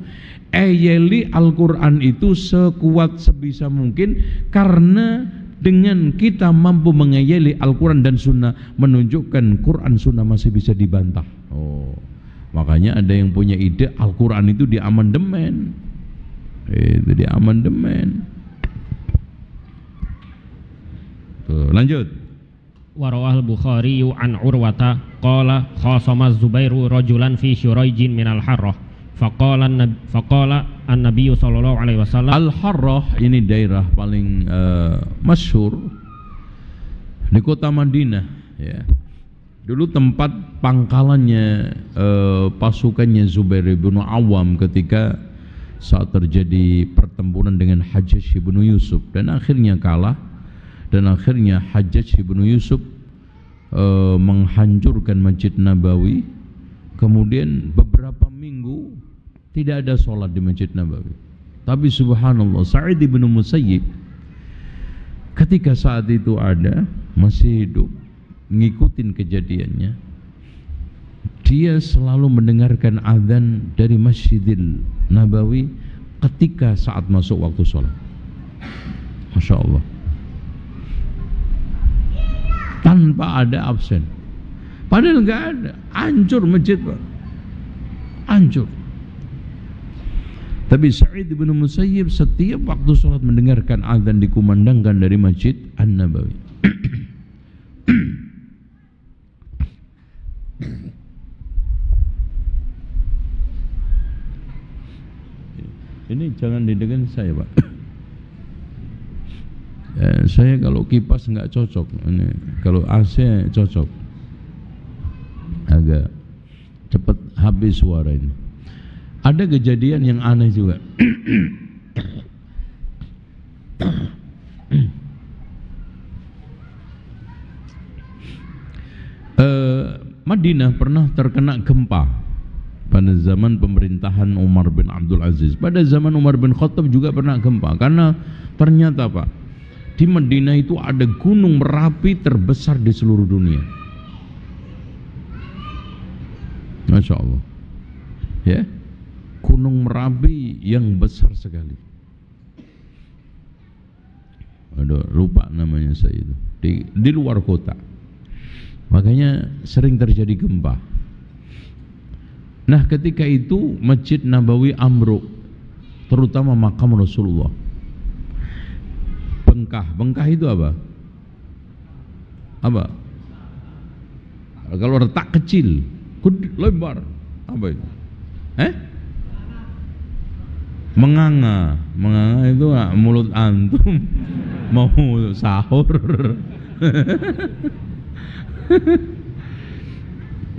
Ayeli Al-Quran itu sekuat sebisa mungkin, karena dengan kita mampu mengayeli Al-Quran dan Sunnah, menunjukkan Quran Sunnah masih bisa dibantah. Oh, makanya ada yang punya ide Al-Quran itu diamandemen. Itu diamandemen. Tuh, lanjut. Warawah al-Bukhari an Urwata qala khasama Zubairu rajulan fi syurayjin minal harrah faqala an-nabiy sallallahu alaihi wasallam. Al-Harrah ini daerah paling masyhur di kota Madinah, ya. Dulu tempat pangkalannya pasukannya Zubair bin Awam ketika saat terjadi pertempuran dengan Hajjaj bin Yusuf, dan akhirnya kalah, dan akhirnya Hajjaj bin Yusuf menghancurkan Masjid Nabawi. Kemudian beberapa minggu tidak ada sholat di Masjid Nabawi. Tapi subhanallah, Sa'id bin Musayyib ketika saat itu ada, masih hidup, ngikutin kejadiannya, dia selalu mendengarkan azan dari Masjidil Nabawi ketika saat masuk waktu sholat. Masya Allah, tanpa ada absen. Padahal nggak ada, hancur masjid, Pak, hancur. Tapi Sa'id bin Musayyib setiap waktu sholat mendengarkan azan dikumandangkan dari Masjid An-Nabawi. Ini jangan didengar saya, Pak. Saya kalau kipas nggak cocok, ini kalau AC cocok, agak cepat habis suara ini. Ada kejadian yang aneh juga. Madinah pernah terkena gempa pada zaman pemerintahan Umar bin Abdul Aziz. Pada zaman Umar bin Khattab juga pernah gempa, karena ternyata, Pak, di Madinah itu ada gunung Merapi terbesar di seluruh dunia. Masya Allah, ya, Gunung Merapi yang besar sekali. Aduh, lupa namanya saya itu, di luar kota. Makanya sering terjadi gempa. Nah, ketika itu Masjid Nabawi ambruk, terutama makam Rasulullah. Bengkah itu apa? Apa? Kalau retak kecil, lebar. Apa itu? Menganga itu mulut antum mau sahur.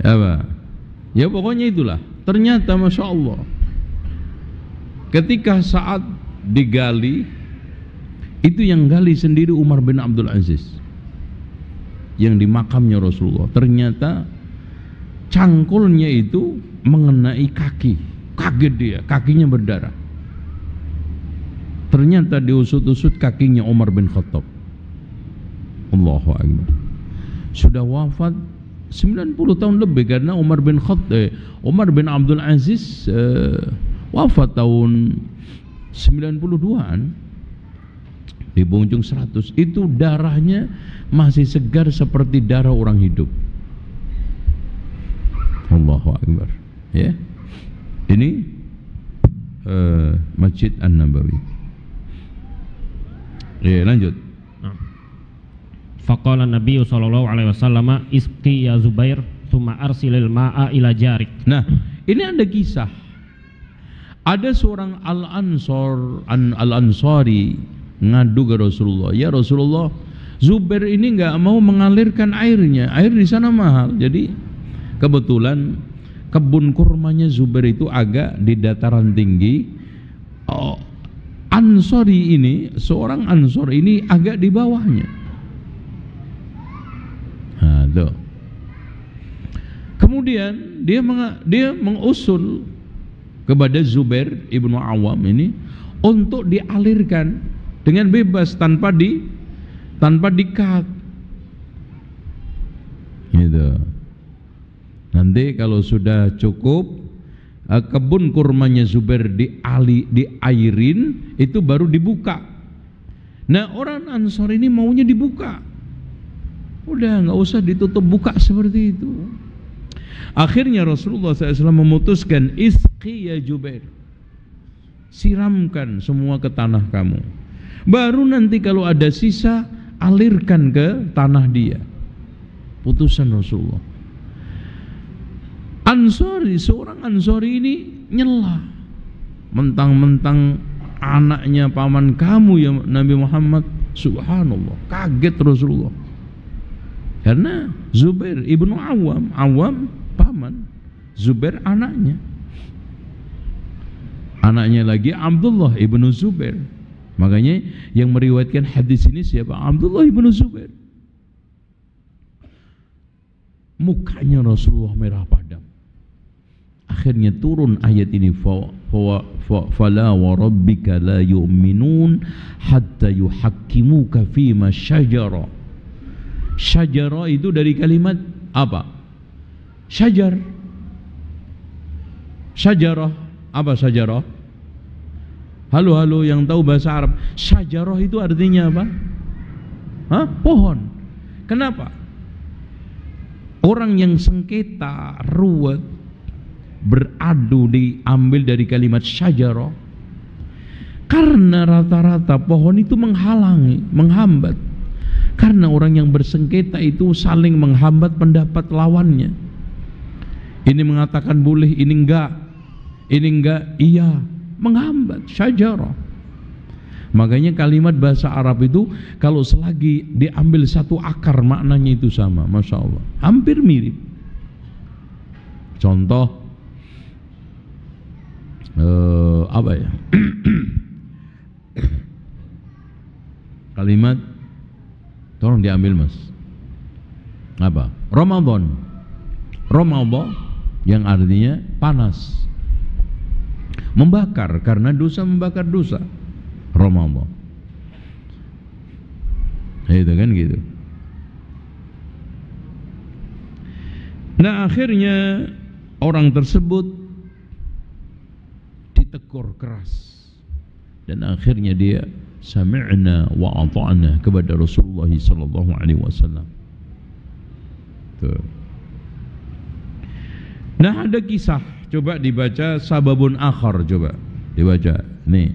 Apa? Ya pokoknya itulah. Ternyata Masya Allah, ketika saat digali, itu yang gali sendiri Umar bin Abdul Aziz, yang di makamnya Rasulullah. Ternyata cangkulnya itu mengenai kaki. Kaget dia, kakinya berdarah. Ternyata diusut-usut kakinya Umar bin Khattab. Allahu Akbar. Sudah wafat 90 tahun lebih, karena Umar bin Abdul Aziz wafat tahun 92-an, di penghujung 100. Itu darahnya masih segar seperti darah orang hidup. Allahu Akbar. Ya. Ini Masjid An-Nabawi. Ya, lanjut. Faqala Nabi sallallahu alaihi wasallam, isqi ya Zubair tsumma arsilil ma'a ila jarik. Nah, ini ada kisah. Ada seorang Al-Ansari ngadu ke Rasulullah, "Ya Rasulullah, Zubair ini enggak mau mengalirkan airnya. Air di sana mahal." Jadi kebetulan kebun kurmanya Zubair itu agak di dataran tinggi. Ansori ini, seorang Ansor ini agak di bawahnya. Nah, tuh. Kemudian dia mengusul kepada Zubair ibnu Awam ini untuk dialirkan dengan bebas tanpa dikat. Gitu. Nanti kalau sudah cukup kebun kurmanya Zubair diairin, itu baru dibuka. Nah, orang Ansor ini maunya dibuka. Udah nggak usah ditutup buka seperti itu. Akhirnya Rasulullah SAW memutuskan, isqi ya Zubair, siramkan semua ke tanah kamu. Baru nanti kalau ada sisa, alirkan ke tanah dia. Putusan Rasulullah. Ansori, seorang Ansori ini nyela, mentang-mentang anaknya paman kamu ya Nabi Muhammad. Subhanallah, kaget Rasulullah. Karena Zubair ibnu Awam paman, Zubair anaknya. Anaknya lagi Abdullah ibnu Zubair. Makanya yang meriwayatkan hadis ini siapa? Abdullah ibnu Zubair. Mukanya Rasulullah merah padam. Akhirnya turun ayat ini, fala wa rabbika la yu'minun hatta yuhakkimuka fima syajara. Syajara itu dari kalimat apa? Syajar. Syajarah. Apa syajarah? Halo yang tahu bahasa Arab. Syajarah itu artinya apa? Pohon. Kenapa? Orang yang sengketa, ruwet, beradu diambil dari kalimat syajarah. Karena rata-rata pohon itu menghalangi, menghambat. Karena orang yang bersengketa itu saling menghambat pendapat lawannya. Ini mengatakan boleh, ini enggak iya, menghambat, syajarah. Makanya kalimat bahasa Arab itu kalau selagi diambil satu akar maknanya itu sama, Masya Allah, hampir mirip. Contoh apa ya? Kalimat, tolong diambil Mas. Apa? Ramadan yang artinya panas, membakar, karena dosa membakar dosa. Ramadan. Itu kan gitu. Nah, akhirnya orang tersebut ditegur keras, dan akhirnya dia sami'na wa ata'na kepada Rasulullah sallallahu alaihi wasallam. Nah, ada kisah, coba dibaca sababun akhar, coba dibaca nih.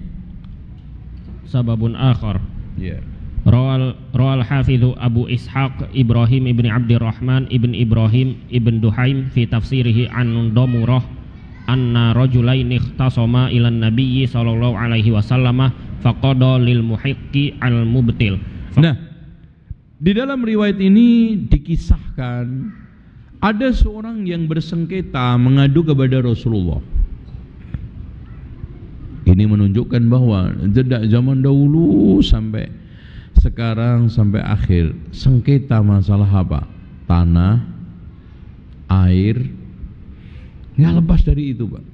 Sababun akhar. Ya. Rawal Hafidhu Abu Ishaq Ibrahim ibn Abdirrahman ibn Ibrahim ibn Duhaim fi tafsirihi an Damurah anna rajulaini ikhtasama ila nabiyyi sallallahu alaihi wasallam faqada lil muhiqqi al mubtil. Nah, di dalam riwayat ini dikisahkan ada seorang yang bersengketa mengadu kepada Rasulullah. Ini menunjukkan bahwa sejak zaman dahulu sampai sekarang sampai akhir sengketa masalah apa? Tanah, air, nggak lepas dari itu, Pak.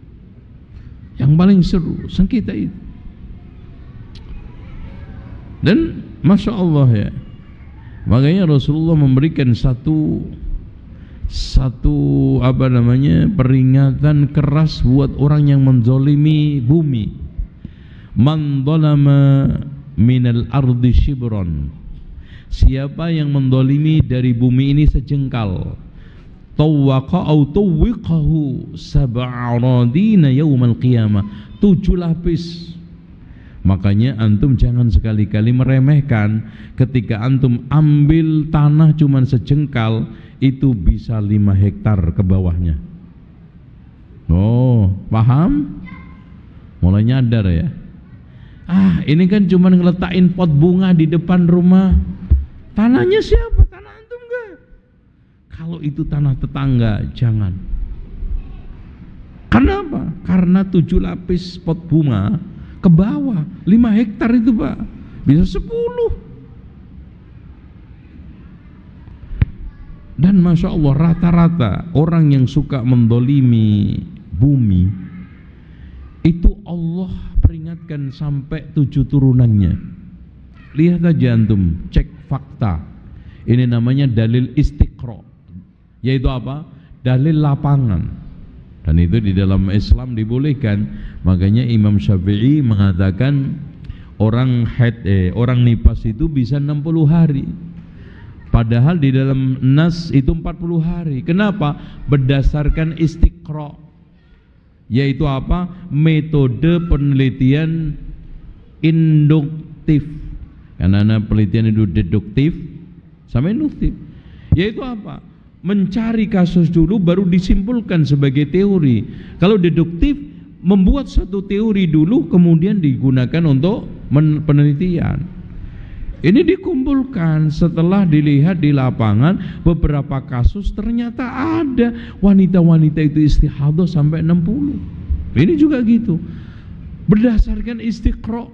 Yang paling seru sengketa itu. Dan Masya Allah ya, makanya Rasulullah memberikan satu peringatan keras buat orang yang menzalimi bumi. Man zalama minal ardi shibron, siapa yang menzalimi dari bumi ini sejengkal, tawwaqa au tawwiqahu sab'a aradina yaumal qiyamah, 7 lapis. Makanya antum jangan sekali-kali meremehkan ketika antum ambil tanah cuman sejengkal, itu bisa 5 hektar ke bawahnya. Oh, paham? Mulai nyadar ya. Ini kan cuma ngeletakin pot bunga di depan rumah. Tanahnya siapa? Tanah antum enggak? Kalau itu tanah tetangga, jangan. Kenapa? Karena 7 lapis pot bunga ke bawah, 5 hektar itu, Pak. Bisa 10. Dan Masya Allah, rata-rata orang yang suka mendolimi bumi itu Allah peringatkan sampai 7 turunannya. Lihat aja antum, cek fakta. Ini namanya dalil istiqra, yaitu apa? Dalil lapangan. Dan itu di dalam Islam dibolehkan. Makanya Imam Syafi'i mengatakan orang nifas itu bisa 60 hari. Padahal di dalam nas itu 40 hari. Kenapa? Berdasarkan istiqra, yaitu apa? Metode penelitian induktif. Karena penelitian itu deduktif sama induktif. Yaitu apa? Mencari kasus dulu baru disimpulkan sebagai teori. Kalau deduktif, membuat satu teori dulu kemudian digunakan untuk penelitian. Ini dikumpulkan setelah dilihat di lapangan beberapa kasus, ternyata ada wanita-wanita itu istihadah sampai 60. Ini juga gitu. Berdasarkan istiqra,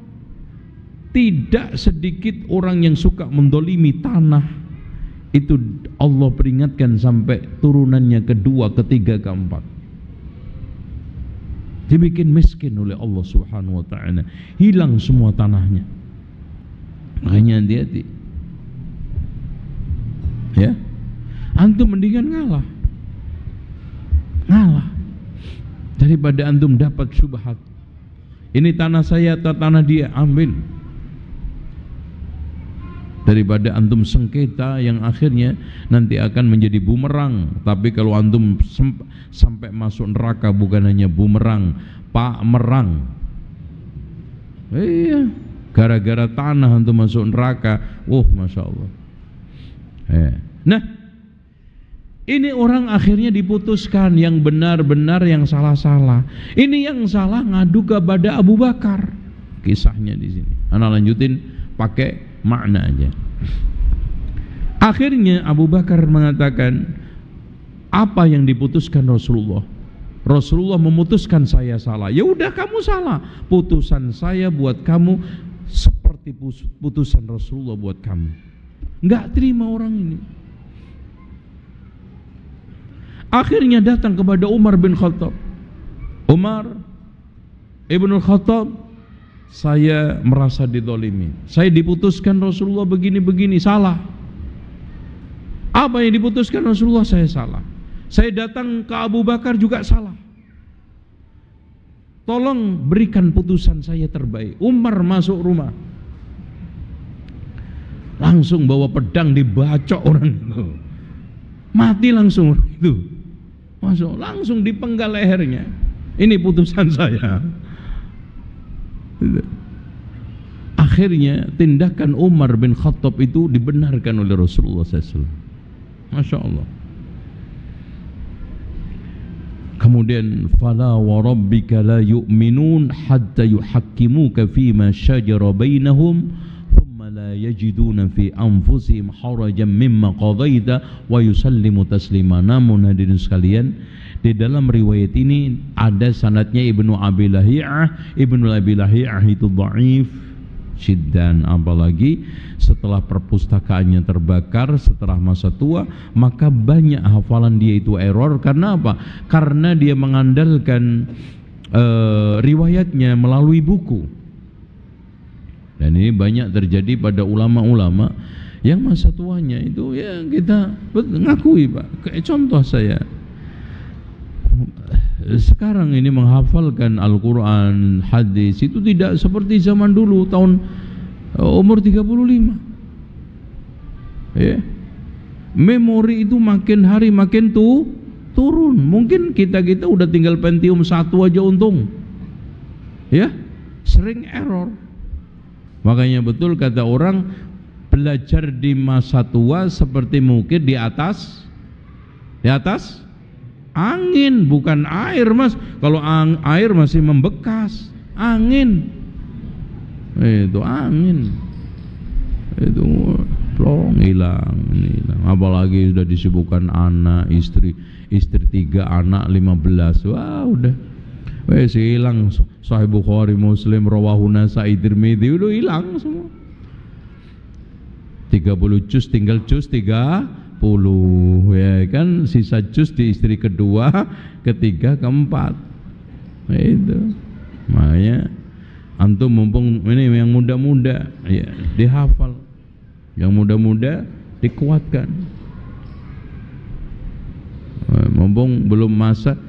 tidak sedikit orang yang suka mendolimi tanah itu Allah peringatkan sampai turunannya kedua, ketiga, keempat. Dibikin miskin oleh Allah Subhanahu wa ta'ala, hilang semua tanahnya. Makanya hati-hati ya, antum mendingan ngalah daripada antum dapat syubhat. Ini tanah saya atau tanah dia, ambil. Daripada antum sengketa yang akhirnya nanti akan menjadi bumerang. Tapi kalau antum sampai masuk neraka, bukan hanya bumerang, pak merang. Iya, gara-gara tanah antum masuk neraka. Masya Allah. Nah, ini orang akhirnya diputuskan, yang benar-benar, yang salah-salah. Ini yang salah ngadu kepada Abu Bakar. Kisahnya di sini. Ana lanjutin pakai makna aja. Akhirnya Abu Bakar mengatakan, apa yang diputuskan Rasulullah? Rasulullah memutuskan saya salah. Ya udah, kamu salah. Putusan saya buat kamu seperti putusan Rasulullah buat kamu. Enggak terima orang ini. Akhirnya datang kepada Umar bin Khattab. Umar Ibnul Khattab, saya merasa dizalimi. Saya diputuskan Rasulullah begini-begini, salah. Apa yang diputuskan Rasulullah, saya salah. Saya datang ke Abu Bakar juga salah. Tolong berikan putusan saya terbaik. Umar masuk rumah, langsung bawa pedang, dibacok orang itu. Mati langsung orang itu. Masuk, langsung dipenggal lehernya. Ini putusan saya. akhirnya tindakan Umar bin Khattab itu dibenarkan oleh Rasulullah SAW. Masya Allah. Kemudian fala wa rabbika la yu'minun hatta yuhakkimuka fima shajara bainahum thumma la yajiduna fi anfusihim harajan mimma qadaita wa yusallimu taslima. Namun hadirin sekalian, di dalam riwayat ini ada sanadnya Ibnu Abi Lahiyah. Ibnu Abi Lahiyah itu dhaif siddan, apalagi setelah perpustakaannya terbakar setelah masa tua, maka banyak hafalan dia itu error. Karena apa? Karena dia mengandalkan riwayatnya melalui buku. Dan ini banyak terjadi pada ulama-ulama yang masa tuanya itu ya kita ngakui, Pak. Kayak contoh saya sekarang ini menghafalkan Al-Quran, hadis itu tidak seperti zaman dulu tahun umur 35 ya. Memori itu makin hari makin turun. Mungkin kita udah tinggal Pentium 1 aja untung ya, sering error. Makanya betul kata orang, belajar di masa tua seperti mungkin di atas angin, bukan air, Mas. Kalau air masih membekas, angin itu angin itu plong hilang. Apalagi sudah disibukkan anak, istri 3 anak 15, wah udah hilang. Sahih Bukhari, Muslim, Rawahu Nasa'i, Tirmidzi udah hilang semua. 30 juz tinggal juz 30 ya kan, sisa juz di istri kedua, ketiga, keempat. Itu makanya antum mumpung ini yang muda-muda ya dihafal, yang muda-muda dikuatkan. Mumpung belum masa.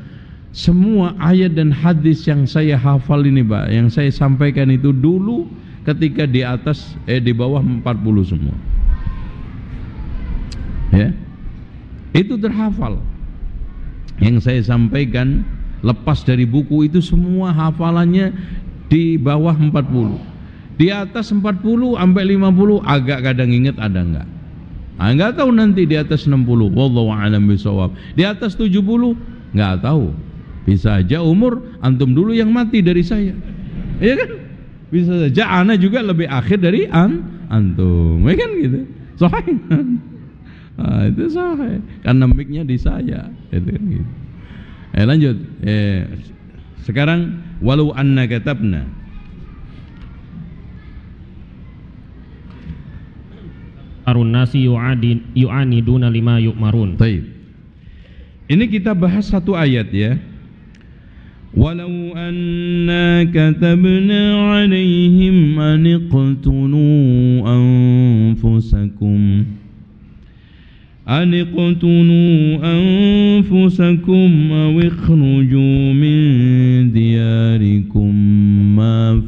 Semua ayat dan hadis yang saya hafal ini, Pak, yang saya sampaikan itu dulu ketika di atas di bawah 40 semua. Ya, itu terhafal. Yang saya sampaikan lepas dari buku itu semua hafalannya di bawah 40. Di atas 40 sampai 50 agak kadang ingat, ada enggak. Enggak tahu nanti di atas 60. Wallahu a'lam bishawab. Di atas 70 enggak tahu. Bisa aja umur antum dulu yang mati dari saya. Iya kan? Bisa saja ana juga lebih akhir dari antum. Ya kan gitu. Sahih. Itu sahih. Karena mic-nya di saya. Itu kan gitu. Lanjut. Sekarang walau anna katabna. Arun nasi yu'aniduna lima yu'marun. Baik. Ini kita bahas satu ayat ya. Walau anna katabna alaihim an iqtulu anfusakum aw ikhruju min diyarikum ma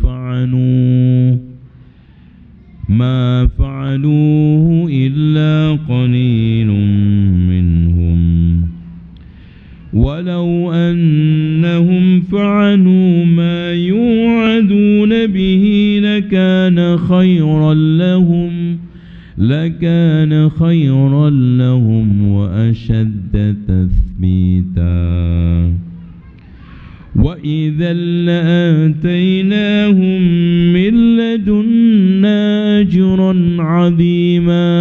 fa'aluhu illa qalilun minhum walau annahum fa'alu ma yu'aduna bihi lakana khayran lahum wa ashadda tathbita wa idhan la'ataynahum min ladunna ajran 'azima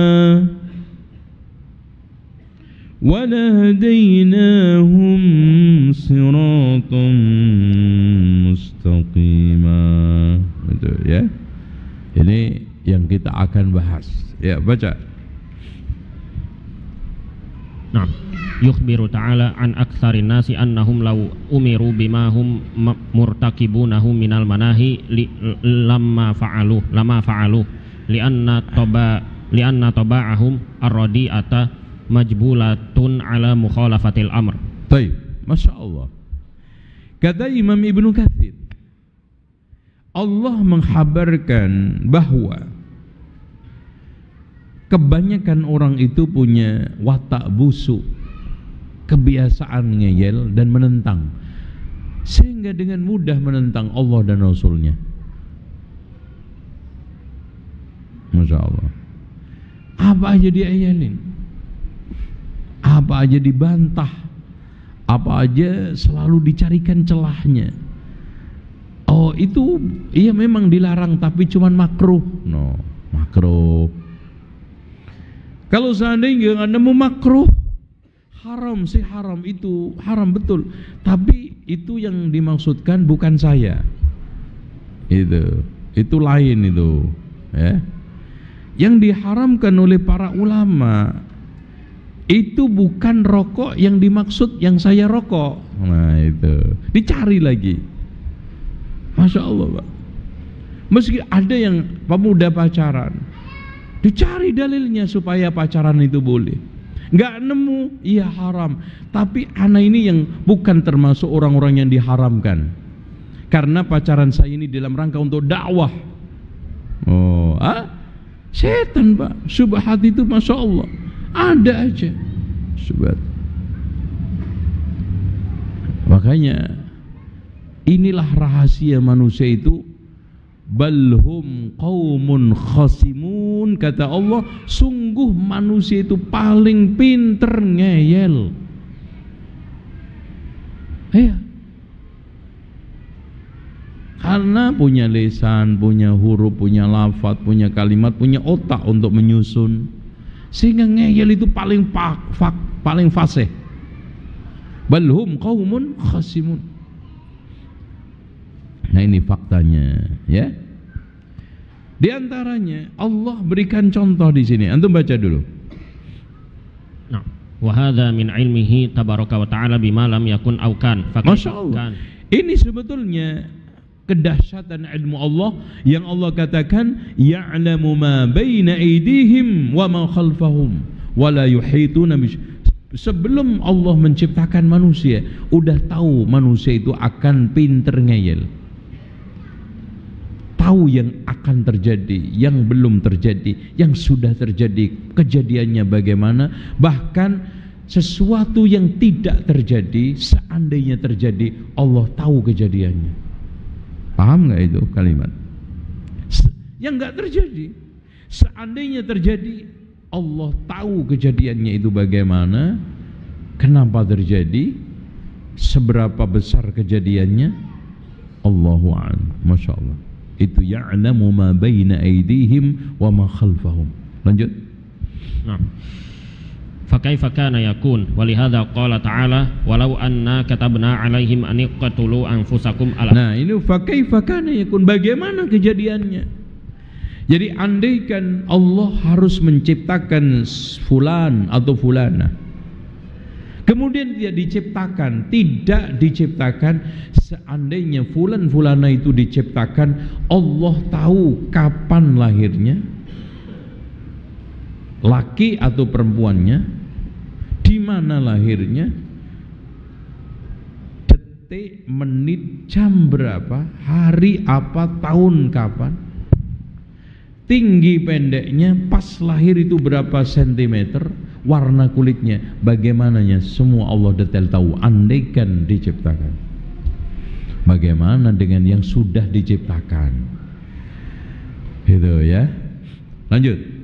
wa lahadaynahum siratan mustaqima. Betul ya. Ini yang kita akan bahas. Ya, baca. Nah, yukhbiru ta'ala an aktsarin nasi annahum law umiru bima hum murtakibunahu minal manahi lama fa'alu lianna taba'ahum ar-radi'ata majbulatun ala mukhalafatil amr. Baik, Masya Allah. Kata Imam Ibnu Katsir, Allah menghabarkan bahwa kebanyakan orang itu punya watak busuk, kebiasaan ngeyel dan menentang, sehingga dengan mudah menentang Allah dan Rasulnya. Masya Allah. Apa aja diayalin, apa aja dibantah, apa aja selalu dicarikan celahnya. Oh itu iya memang dilarang tapi cuman makruh. No, makruh. Kalau seandainya nggak nemu makruh, haram sih, haram itu haram betul. Tapi itu yang dimaksudkan bukan saya. Itu lain itu, ya. Yang diharamkan oleh para ulama itu bukan rokok yang dimaksud yang saya rokok. Nah itu dicari lagi. Masya Allah, Pak. Meski ada yang pemuda pacaran, dicari dalilnya supaya pacaran itu boleh. Nggak nemu, iya haram. Tapi anak ini yang bukan termasuk orang-orang yang diharamkan. Karena pacaran saya ini dalam rangka untuk dakwah. Oh, setan, Pak. Subhat itu Masya Allah ada aja. Subhat. Makanya inilah rahasia manusia itu. Balhum qaumun khasimun, kata Allah, sungguh manusia itu paling pinter ngeyel. Iya. Karena punya lisan, punya huruf, punya lafaz, punya kalimat, punya otak untuk menyusun. Sehingga ngeyel itu paling fasih. Balhum qaumun khasimun. Nah ini faktanya, ya. Di antaranya Allah berikan contoh di sini. Antum baca dulu. Nah, wa hadza min ilmihi tabaraka wa ta'ala bima lam yakun aw kan. Masya Allah. Ini sebetulnya kedahsyatan ilmu Allah yang Allah katakan ya'lamu ma baina aydihim wa ma khalfahum wa la yuhituna sebelum Allah menciptakan manusia udah tahu manusia itu akan pinter ngeyel, tahu yang akan terjadi, yang belum terjadi, yang sudah terjadi, kejadiannya bagaimana, bahkan sesuatu yang tidak terjadi seandainya terjadi Allah tahu kejadiannya. Paham nggak itu kalimat? Yang nggak terjadi, seandainya terjadi, Allah tahu kejadiannya itu bagaimana, kenapa terjadi, seberapa besar kejadiannya, Allahu a'lam. Masya Allah. Itu ya'lamu ma baina aydihim wa ma khalfahum. Lanjut. Nah. Fakaifa kana yakun wa lihadza qala ta'ala walau anna katabna 'alaihim an iqtulu anfusakum ala. Nah, ini fakaifa kana yakun, bagaimana kejadiannya? Jadi andaikan Allah harus menciptakan fulan atau fulana, kemudian dia diciptakan, tidak diciptakan, seandainya fulan fulana itu diciptakan, Allah tahu kapan lahirnya, laki atau perempuannya, di mana lahirnya, detik, menit, jam berapa, hari apa, tahun kapan, tinggi pendeknya, pas lahir itu berapa sentimeter, warna kulitnya bagaimananya, semua Allah detail tahu. Andaikan diciptakan, bagaimana dengan yang sudah diciptakan? Gitu ya. Lanjut.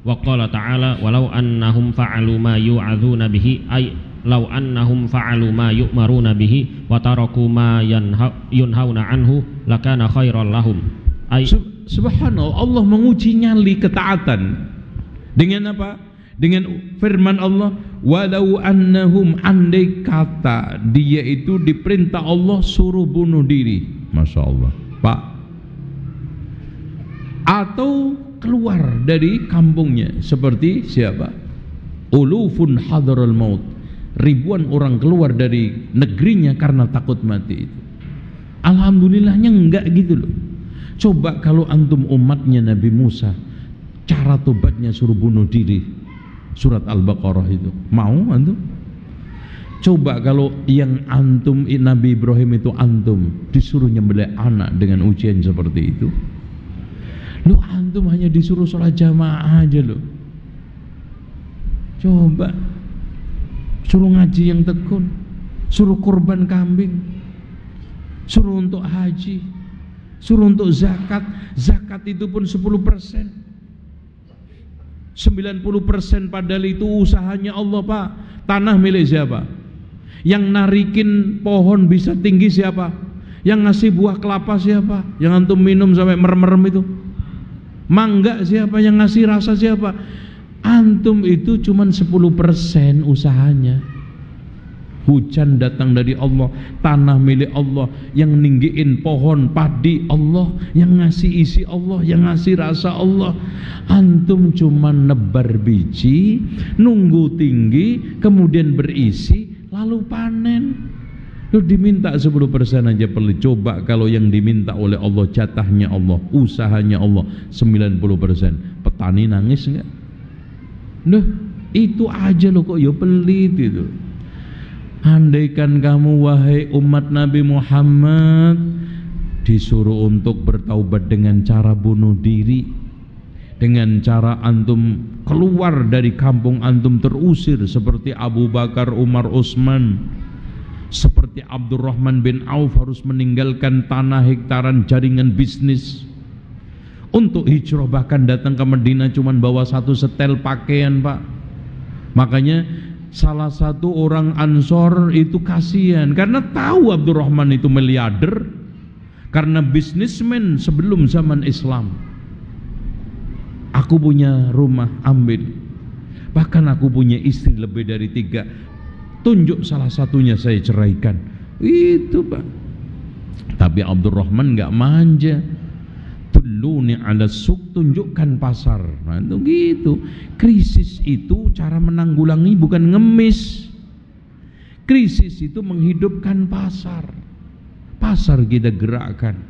Wa qala ta'ala walau annahum fa'alu ma yu'adzuna bihi ay law annahum fa'alu ma yu'maruna bihi wa taraku ma yunhauna anhu lakana khairal lahum. Subhanallah, Allah menguji nyali ketaatan dengan apa? Dengan firman Allah, walau annahum, andai kata dia itu diperintah Allah suruh bunuh diri. Masya Allah, Pak. Atau keluar dari kampungnya, seperti siapa? Ulufun hadarul maut, ribuan orang keluar dari negerinya karena takut mati itu. Alhamdulillahnya enggak gitu loh. Coba kalau antum umatnya Nabi Musa, cara tobatnya suruh bunuh diri, surat Al-Baqarah itu, mau antum? Coba kalau yang antum Nabi Ibrahim itu antum disuruh nyembelih anak dengan ujian seperti itu, lu antum hanya disuruh sholat jamaah aja lo. Coba suruh ngaji yang tekun, suruh kurban kambing, suruh untuk haji, Suruh untuk zakat, zakat itu pun 10%. 90% padahal itu usahanya Allah, Pak. Tanah milik siapa? Yang narikin pohon bisa tinggi siapa? Yang ngasih buah kelapa siapa? Yang antum minum sampai merem-merem itu? Mangga siapa? Yang ngasih rasa siapa? Antum itu cuman 10% usahanya. Hujan datang dari Allah, tanah milik Allah, yang ninggiin pohon padi Allah, yang ngasih isi Allah, yang ngasih rasa Allah. Antum cuma nebar biji, nunggu tinggi, kemudian berisi, lalu panen. Lu diminta 10% aja perlu. Coba kalau yang diminta oleh Allah, jatahnya Allah, usahanya Allah 90%, petani nangis enggak? Loh, itu aja lo kok ya pelit itu. Andaikan kamu wahai umat Nabi Muhammad disuruh untuk bertaubat dengan cara bunuh diri, dengan cara antum keluar dari kampung antum terusir seperti Abu Bakar, Umar, Utsman, seperti Abdurrahman bin Auf harus meninggalkan tanah hektaran jaringan bisnis untuk hijrah, bahkan datang ke Madinah cuman bawa 1 setel pakaian, Pak. Makanya salah satu orang Ansor itu kasihan karena tahu Abdurrahman itu miliarder, karena bisnismen sebelum zaman Islam. Aku punya rumah, ambil. Bahkan aku punya istri lebih dari 3, tunjuk salah satunya saya ceraikan. Itu, Pak. Tapi Abdurrahman nggak manja. Tuluni ala suq, tunjukkan pasar. Nah, itu gitu. Krisis itu cara menanggulangi bukan ngemis. Krisis itu menghidupkan pasar. Pasar kita gerakkan.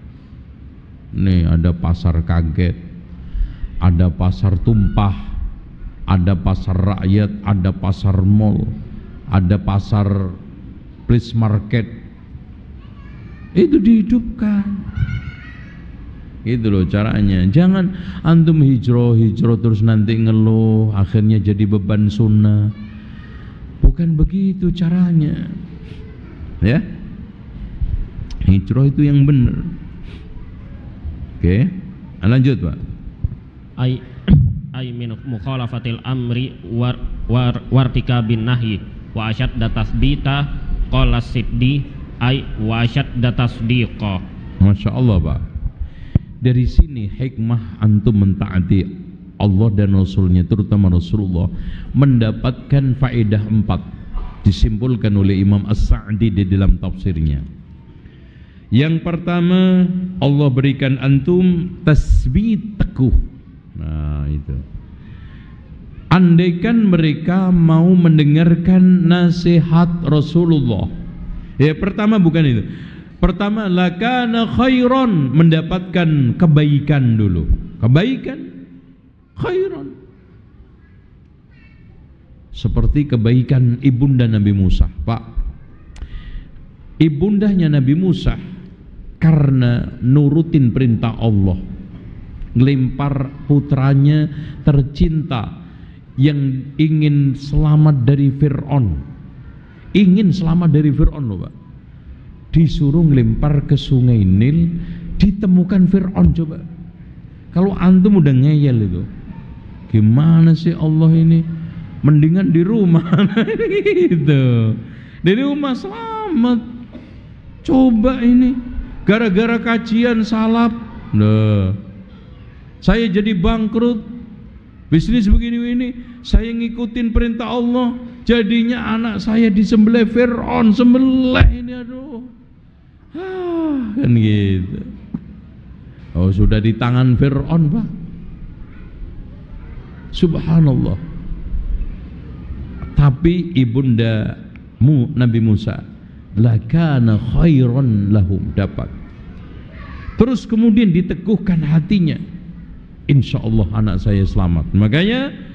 Nih ada pasar kaget, ada pasar tumpah, ada pasar rakyat, ada pasar mall, ada pasar place market. Itu dihidupkan. Itu loh caranya. Jangan antum hijrah terus nanti ngeluh, akhirnya jadi beban sunnah. Bukan begitu caranya. Ya, hijrah itu yang benar. Oke, lanjut, Pak. Ay min mukhalafatil amri wartika bin nahyi wa asyadda tasbita qala siddi ay wa asyadda tasdiqa. Masya Allah, Pak. Dari sini hikmah antum mentaati Allah dan Rasulnya, terutama Rasulullah, mendapatkan faedah 4 disimpulkan oleh Imam As-Sa'di di dalam tafsirnya. Yang pertama, Allah berikan antum tasbih teguh. Nah itu, andaikan mereka mau mendengarkan nasihat Rasulullah, ya pertama bukan itu. Pertama, lakana khairan, mendapatkan kebaikan dulu. Kebaikan, khairan. Seperti kebaikan ibunda Nabi Musa, Pak. Ibundanya Nabi Musa karena nurutin perintah Allah, ngelempar putranya tercinta yang ingin selamat dari Fir'aun. Ingin selamat dari Fir'aun loh, Pak. Disuruh ngelempar ke sungai Nil, ditemukan Fir'aun. Coba kalau antum udah ngeyel itu, gimana sih Allah ini? Mendingan di rumah gitu, di rumah selamat. Coba ini gara-gara kajian salaf, nah saya jadi bangkrut, bisnis begini-begini, saya ngikutin perintah Allah, jadinya anak saya disembelih Fir'aun, sembelih ini, aduh. Kan gitu. Oh, sudah di tangan Fir'aun, Pak. Subhanallah. Tapi ibunda Nabi Musa, lakana khairan lahum, dapat. Terus kemudian diteguhkan hatinya, insya Allah anak saya selamat. Makanya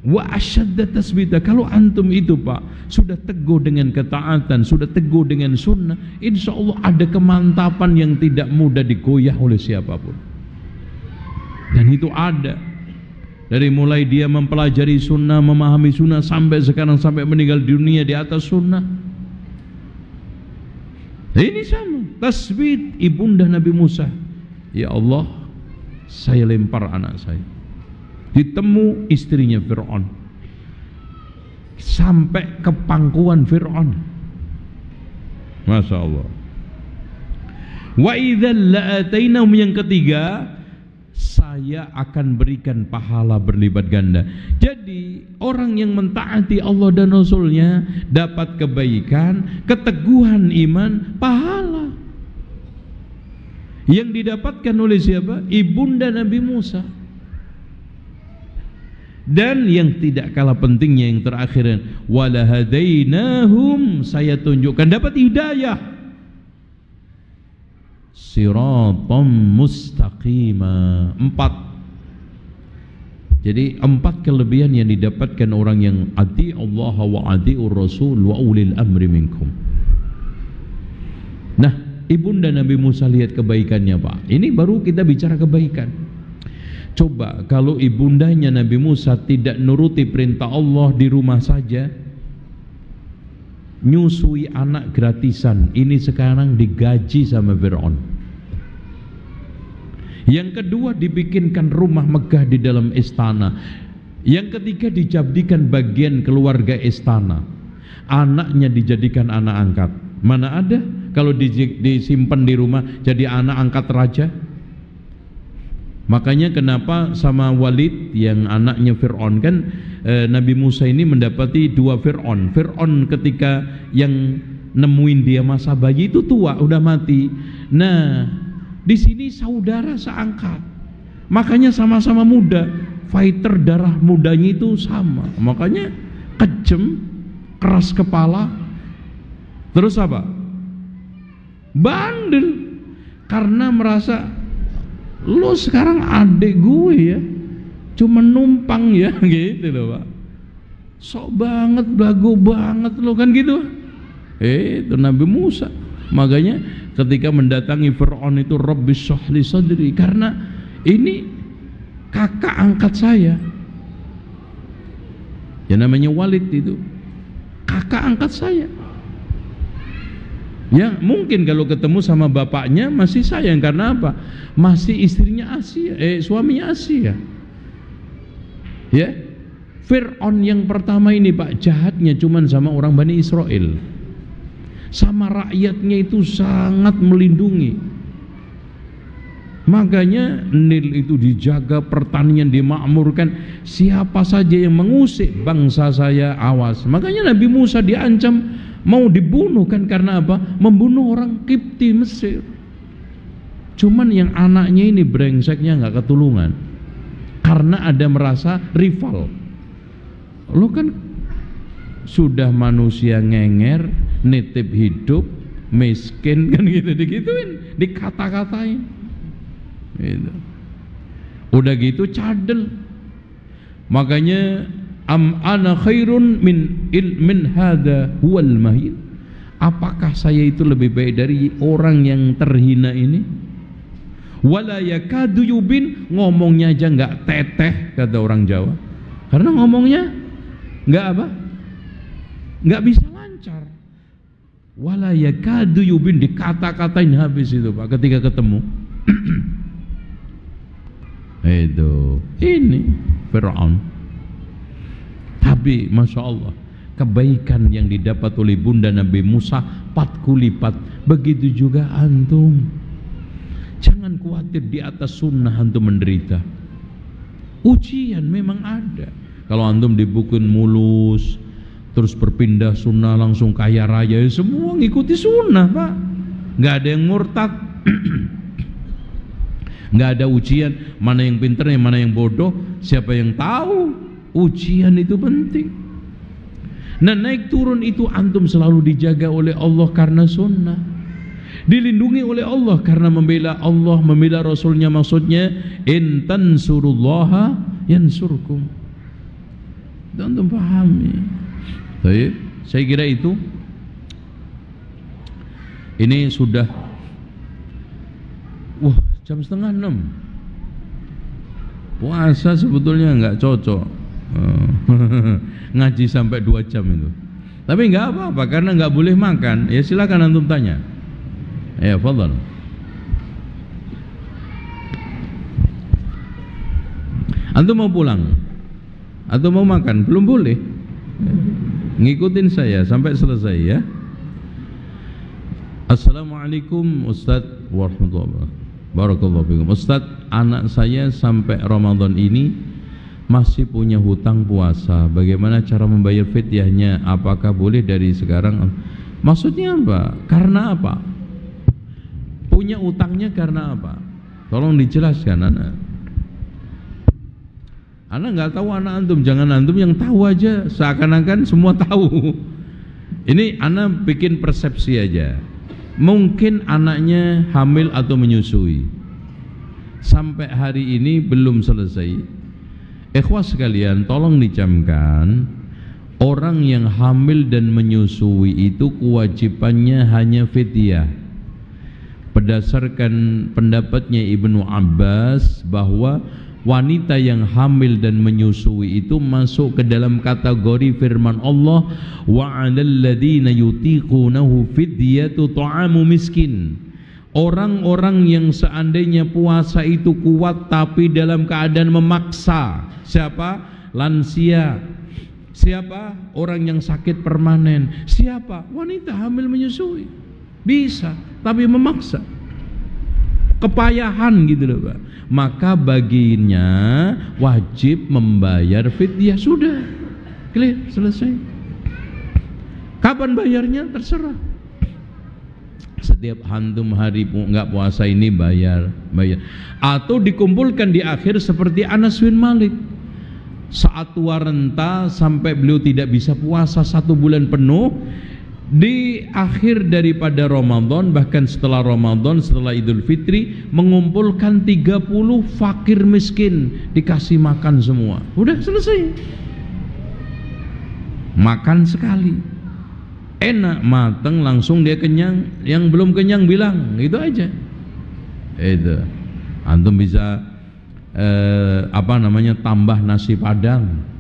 wa asyadda tasbita. Kalau antum itu, Pak, sudah teguh dengan ketaatan, sudah teguh dengan sunnah, insya Allah ada kemantapan yang tidak mudah digoyah oleh siapapun. Dan itu ada dari mulai dia mempelajari sunnah, memahami sunnah, sampai sekarang, sampai meninggal dunia di atas sunnah. Ini sama tasbit ibunda Nabi Musa, ya Allah, saya lempar anak saya. Ditemu istrinya Fir'aun, sampai ke pangkuan Fir'aun. Masya Allah. Wa idzal la'atainahum, yang ketiga, saya akan berikan pahala berlipat ganda. Jadi orang yang mentaati Allah dan Rasulnya dapat kebaikan, keteguhan iman, pahala. Yang didapatkan oleh siapa? Ibunda Nabi Musa. Dan yang tidak kalah pentingnya yang terakhir, walahadainahum, saya tunjukkan, dapat hidayah, siratam mustaqima. 4. Jadi 4 kelebihan yang didapatkan orang yang ati Allah wa ati'ur Rasul wa ulil amri minkum. Nah, ibunda Nabi Musa lihat kebaikannya, Pak. Ini baru kita bicara kebaikan. Coba kalau ibundanya Nabi Musa tidak nuruti perintah Allah, di rumah saja nyusui anak gratisan, ini sekarang digaji sama Fir'aun. Yang kedua, dibikinkan rumah megah di dalam istana. Yang ketiga, dijadikan bagian keluarga istana. Anaknya dijadikan anak angkat. Mana ada kalau disimpan di rumah jadi anak angkat raja? Makanya kenapa sama Walid yang anaknya Fir'aun, kan Nabi Musa ini mendapati 2 Fir'aun. Fir'aun ketika yang nemuin dia masa bayi itu tua, udah mati. Nah, di sini saudara seangkat, makanya sama-sama muda, fighter, darah mudanya itu sama. Makanya kejem, keras kepala, terus apa? Bandel, karena merasa lo sekarang adik gue ya, cuma numpang ya, gitu loh Pak. Sok banget, belagu banget lo, kan gitu. Itu Nabi Musa. Makanya ketika mendatangi Fir'aun itu, Rabbi shrahli sadri, karena ini kakak angkat saya. Ya namanya Walid itu kakak angkat saya. Ya mungkin kalau ketemu sama bapaknya masih sayang, karena apa? Masih istrinya Asia, suaminya Asia. Ya, Fir'aun yang pertama ini Pak, jahatnya cuman sama orang Bani Israel, sama rakyatnya itu sangat melindungi. Makanya Nil itu dijaga, pertanian dimakmurkan. Siapa saja yang mengusik bangsa saya, awas. Makanya Nabi Musa diancam mau dibunuh, kan karena apa? Membunuh orang Kipti Mesir. Cuman yang anaknya ini brengseknya nggak ketulungan, karena ada merasa rival. Lo kan sudah manusia ngenger, nitip hidup, miskin, kan gitu, digituin, dikata-katain gitu. Udah gitu cadel. Makanya am ana khairun min hada huwal mahin, apakah saya itu lebih baik dari orang yang terhina ini? Wala yakadu yubin, ngomongnya aja nggak teteh, kata orang Jawa, karena ngomongnya nggak apa, nggak bisa lancar. Wala yakadu yubin, dikata-katain habis itu Pak ketika ketemu. Itu ini Fir'aun. Tapi Masya Allah, kebaikan yang didapat oleh bunda Nabi Musa 4 kali lipat. Begitu juga antum. Jangan khawatir di atas sunnah antum menderita. Ujian memang ada. Kalau antum dibikin mulus, terus berpindah sunnah langsung kaya raya, ya semua ngikuti sunnah Pak. Nggak ada yang murtad. Nggak ada ujian mana yang pinter, mana yang bodoh, siapa yang tahu. Ujian itu penting. Nah, naik turun itu antum selalu dijaga oleh Allah karena sunnah, dilindungi oleh Allah karena membela Allah, membela Rasulnya. Maksudnya in tansurullaha yansurkum. Antum pahami? Baik, saya kira itu. Ini sudah jam 5:30. Puasa sebetulnya nggak cocok. Ngaji sampai 2 jam itu. Tapi nggak apa-apa, karena nggak boleh makan. Ya silakan antum tanya. Ya, fadhal. Antum mau pulang atau mau makan? Belum boleh. Ngikutin saya sampai selesai ya. Assalamualaikum Ustadz warahmatullahi wabarakatuh. Barakallahu fikum. Ustadz, anak saya sampai Ramadan ini masih punya hutang puasa. Bagaimana cara membayar fidyahnya? Apakah boleh dari sekarang? Maksudnya apa? Karena apa? Punya utangnya karena apa? Tolong dijelaskan anak. Anak nggak tahu anak antum, jangan antum yang tahu aja, seakan-akan semua tahu. Ini anak bikin persepsi aja. Mungkin anaknya hamil atau menyusui. Sampai hari ini belum selesai. Ikhwah sekalian, tolong dicamkan, orang yang hamil dan menyusui itu kewajibannya hanya fidyah. Berdasarkan pendapatnya Ibnu Abbas bahwa wanita yang hamil dan menyusui itu masuk ke dalam kategori firman Allah, wa 'alal ladzina yutiqunahu fidyatu ta'amu miskin. Orang-orang yang seandainya puasa itu kuat tapi dalam keadaan memaksa. Siapa? Lansia. Siapa? Orang yang sakit permanen. Siapa? Wanita hamil menyusui. Bisa, tapi memaksa. Kepayahan gitu loh, Pak. Maka baginya wajib membayar fidyah. Sudah clear, selesai. Kapan bayarnya terserah. Setiap antum hari nggak puasa ini bayar. Atau dikumpulkan di akhir seperti Anas bin Malik. Saat tua renta sampai beliau tidak bisa puasa 1 bulan penuh. Di akhir daripada Ramadan, bahkan setelah Ramadan, setelah Idul Fitri, mengumpulkan 30 fakir miskin, dikasih makan semua. Udah selesai. Makan sekali, enak, mateng, langsung dia kenyang. Yang belum kenyang bilang, gitu aja. Itu antum bisa tambah nasi padang.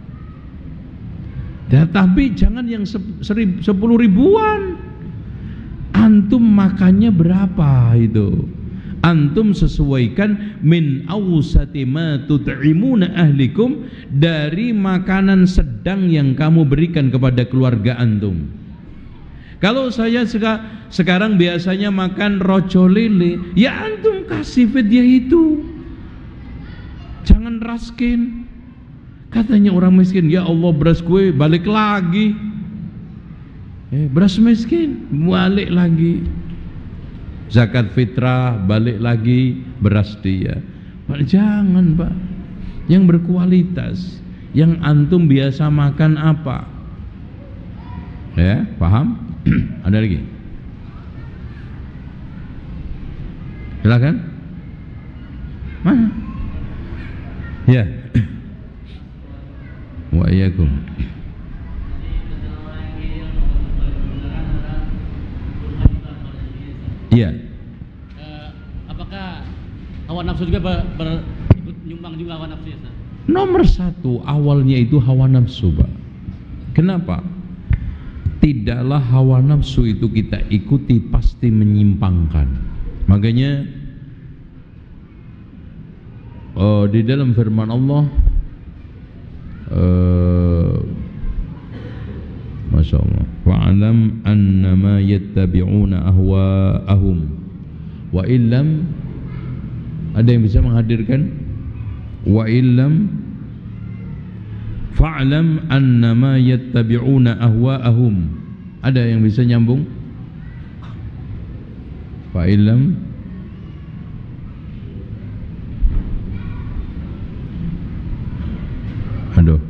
Ya, tapi jangan yang 10 ribuan. Antum makannya berapa itu? Antum sesuaikan min awsati ma tut'imuna ahlikum, dari makanan sedang yang kamu berikan kepada keluarga antum. Kalau saya sekarang biasanya makan rojo lele, ya antum kasih fidyah itu. Jangan raskin. Katanya orang miskin, ya Allah beras gue balik lagi. Beras miskin balik lagi. Zakat fitrah balik lagi beras dia. Jangan, Pak. Yang berkualitas, yang antum biasa makan apa? Ya, paham? Ada lagi? Silakan. Mana? Ya. Wa iyyakum. Iya. Apakah hawa nafsu juga ikut nyumbang juga hawa nafsu ya? Nomor 1 awalnya itu hawa nafsu, Pak. Kenapa? Tidaklah hawa nafsu itu kita ikuti pasti menyimpangkan. Makanya di dalam firman Allah, Masya Allah, wa'alam annama yattabi'una ahwa'ahum wa illam, ada yang bisa menghadirkan wa illam fa'alam annama yattabi'una ahwa'ahum, ada yang bisa nyambung fa illam. Aduh,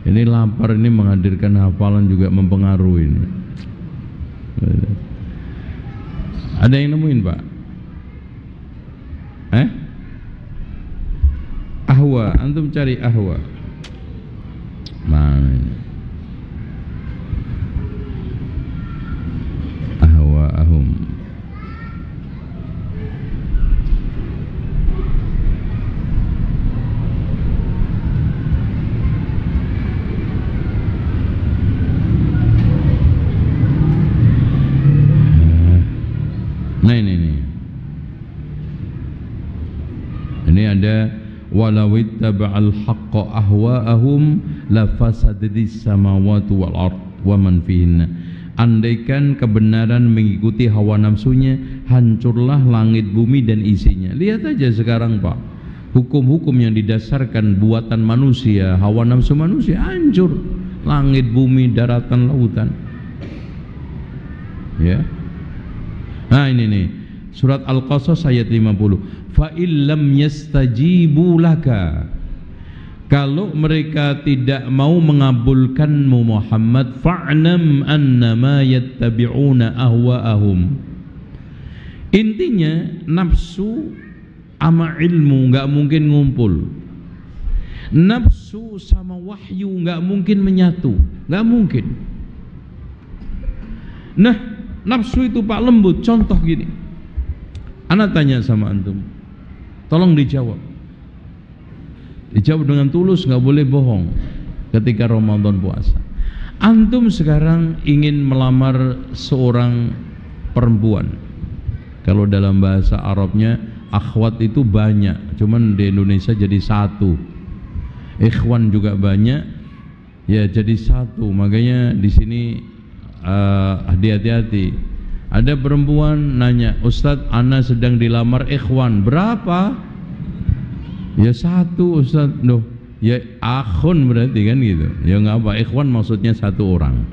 ini lapar, ini menghadirkan hafalan juga mempengaruhi ini. Ada yang nemuin, Pak? Ahwa, antum cari ahwa. Mana ini? Ahwa ahum. Nah ini ada wa walau ittaba'al haqqa ahwa'ahum lafasadis samawati wal ard wa man fihinna. Andaikan kebenaran mengikuti hawa nafsunya, hancurlah langit bumi dan isinya. Lihat aja sekarang Pak, hukum-hukum yang didasarkan buatan manusia, hawa nafsu manusia, hancur langit bumi, daratan, lautan. Ya. Nah ini nih, surat Al-Qasas ayat 50. Fa illam yastajibu laka, kalau mereka tidak mau mengabulkanmu Muhammad, fa'nam annama yattabi'una ahwa'ahum. Intinya nafsu sama ilmu nggak mungkin ngumpul, nafsu sama wahyu nggak mungkin menyatu, nggak mungkin. Nah, nafsu itu Pak lembut. Contoh gini, ana tanya sama antum, tolong dijawab. Dijawab dengan tulus, nggak boleh bohong. Ketika Ramadan puasa, antum sekarang ingin melamar seorang perempuan. Kalau dalam bahasa Arabnya akhwat itu banyak, cuman di Indonesia jadi satu. Ikhwan juga banyak, ya jadi satu. Makanya di sini hati-hati. Ada perempuan nanya, Ustadz, ana sedang dilamar ikhwan, berapa? Ya satu Ustadz. Loh, ya akhun berarti kan gitu. Ya nggak apa, ikhwan maksudnya satu orang.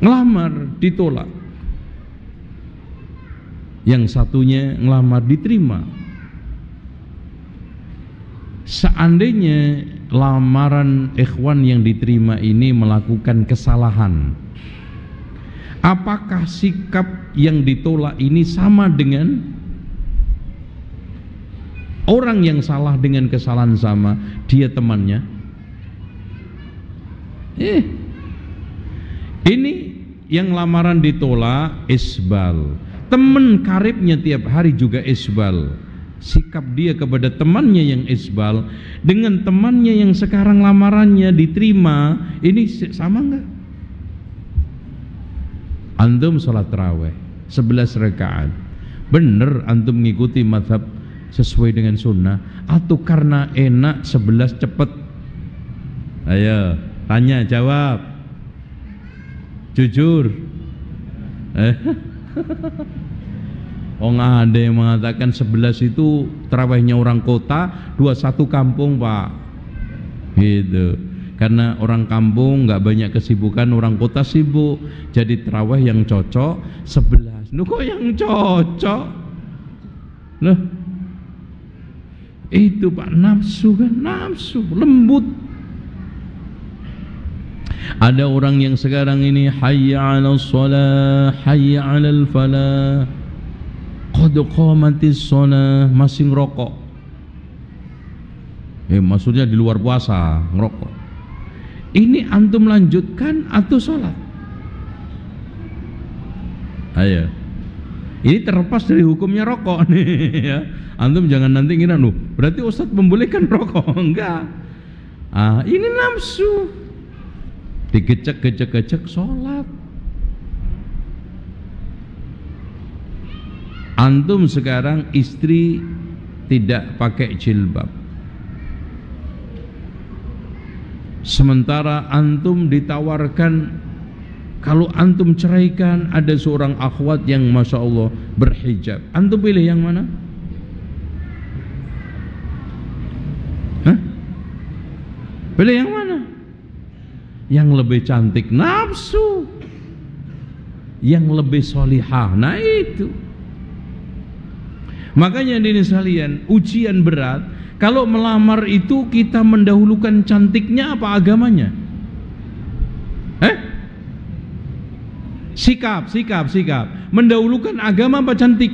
Ngelamar ditolak, yang satunya ngelamar diterima. Seandainya lamaran ikhwan yang diterima ini melakukan kesalahan, apakah sikap yang ditolak ini sama dengan orang yang salah dengan kesalahan sama dia temannya? Ini yang lamaran ditolak isbal, teman karibnya tiap hari juga isbal. Sikap dia kepada temannya yang isbal dengan temannya yang sekarang lamarannya diterima, ini sama enggak? Antum sholat tarawih 11 rakaat, bener antum ngikuti mazhab sesuai dengan sunnah atau karena enak 11 cepet? Ayo tanya jawab, jujur. Oh nggak ada yang mengatakan 11 itu tarawihnya orang kota, 21 kampung Pak, gitu. Karena orang kampung nggak banyak kesibukan, orang kota sibuk, jadi tarawih yang cocok 11. Loh kok yang cocok? Loh itu Pak nafsu kan, nafsu lembut. Ada orang yang sekarang ini hayya 'alal shalah, hayya 'alal falah, qad qamatis shalah, masih ngerokok. Maksudnya di luar puasa ngerokok. Ini antum lanjutkan atau sholat? Ayo. Ini terlepas dari hukumnya rokok nih ya. Antum jangan nanti ngira loh, berarti Ustadz membolehkan rokok. Enggak. Ini nafsu. Digecek sholat. Antum sekarang istri tidak pakai jilbab, sementara antum ditawarkan kalau antum ceraikan ada seorang akhwat yang masya Allah berhijab. Antum pilih yang mana? Pilih yang mana? Yang lebih cantik nafsu, yang lebih solihah. Nah itu. Makanya ini sekalian, ujian berat. Kalau melamar itu kita mendahulukan cantiknya apa agamanya? Sikap. Mendahulukan agama apa cantik?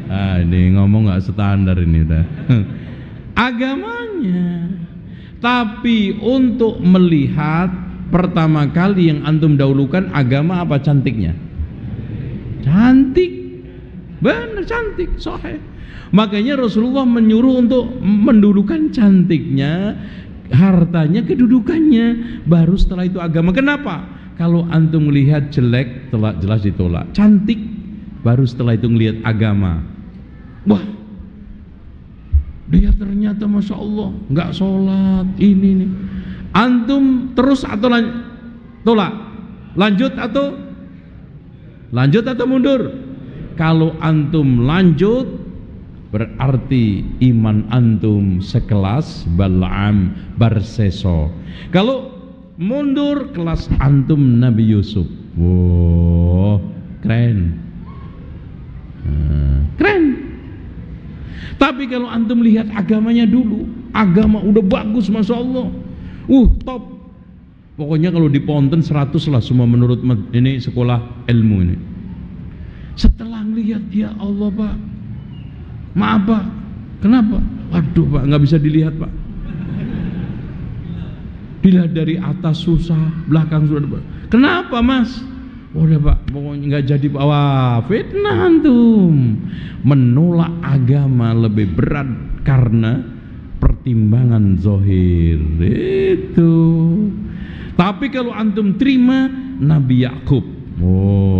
Ini ngomong nggak standar ini udah. Agamanya. Tapi untuk melihat pertama kali yang antum dahulukan agama apa cantiknya? Cantik. Benar cantik, sahih. Makanya Rasulullah menyuruh untuk mendulukan cantiknya, hartanya, kedudukannya, baru setelah itu agama. Kenapa? Kalau antum melihat jelek, jelas ditolak. Cantik, baru setelah itu ngelihat agama. Wah, dia ternyata Masya Allah nggak sholat ini nih. Antum terus atau tolak? Lanjut atau mundur? Kalau antum lanjut, berarti iman antum sekelas Bal'am Barseso. Kalau mundur, kelas antum Nabi Yusuf. Wow, keren. Keren. Tapi kalau antum lihat agamanya dulu, agama udah bagus Masya Allah, top. Pokoknya kalau di Ponten 100 lah semua menurut ini sekolah ilmu ini. Setelah lihat, ya Allah Pak, maaf Pak, kenapa? Waduh Pak, nggak bisa dilihat Pak. Dilihat dari atas susah, belakang sudah. Kenapa Mas? Udah Pak, pokoknya nggak jadi Pak. Wah, fitnah antum. Menolak agama lebih berat karena pertimbangan zohir itu. Tapi kalau antum terima Nabi Yakub,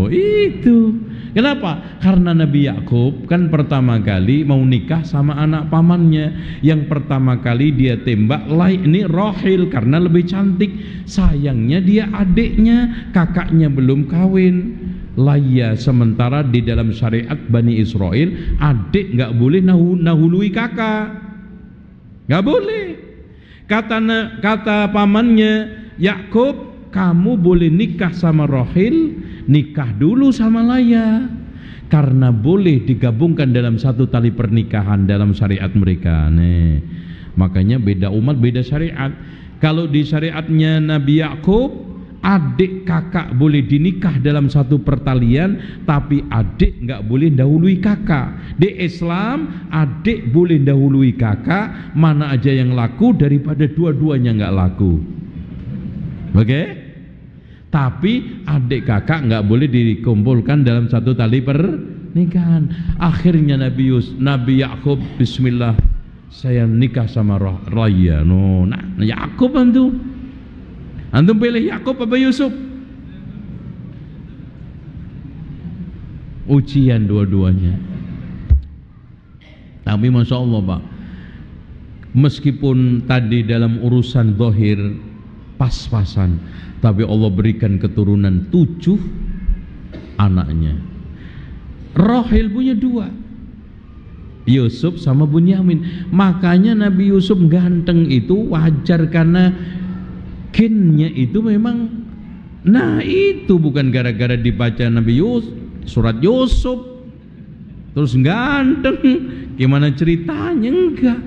itu. Kenapa? Karena Nabi Yakub kan pertama kali mau nikah sama anak pamannya. Yang pertama kali dia tembak ini Rohil karena lebih cantik. Sayangnya dia adiknya, kakaknya belum kawin. Laya, sementara di dalam syariat Bani Israel adik nggak boleh nahului kakak, nggak boleh. Kata pamannya Yakub, kamu boleh nikah sama Rohil, nikah dulu sama Laya, karena boleh digabungkan dalam satu tali pernikahan dalam syariat mereka. Nih, makanya beda umat beda syariat. Kalau di syariatnya Nabi Yakub, adik kakak boleh dinikah dalam satu pertalian, tapi adik nggak boleh dahului kakak. Di Islam adik boleh dahului kakak, mana aja yang laku daripada dua-duanya nggak laku. Oke? Tapi adik kakak nggak boleh dikumpulkan dalam satu tali pernikahan. Akhirnya Nabi Yakub, Bismillah, saya nikah sama Raya. Nah Yakub antum pilih Yakub apa Yusuf? Ujian dua-duanya. Tapi Masya Allah Pak, meskipun tadi dalam urusan zahir pas-pasan, tapi Allah berikan keturunan 7 anaknya. Rohil punya 2, Yusuf sama Bunyamin. Makanya Nabi Yusuf ganteng itu wajar karena gennya itu memang. Nah itu bukan gara-gara dibaca Nabi Yusuf surat Yusuf terus ganteng, gimana ceritanya, enggak.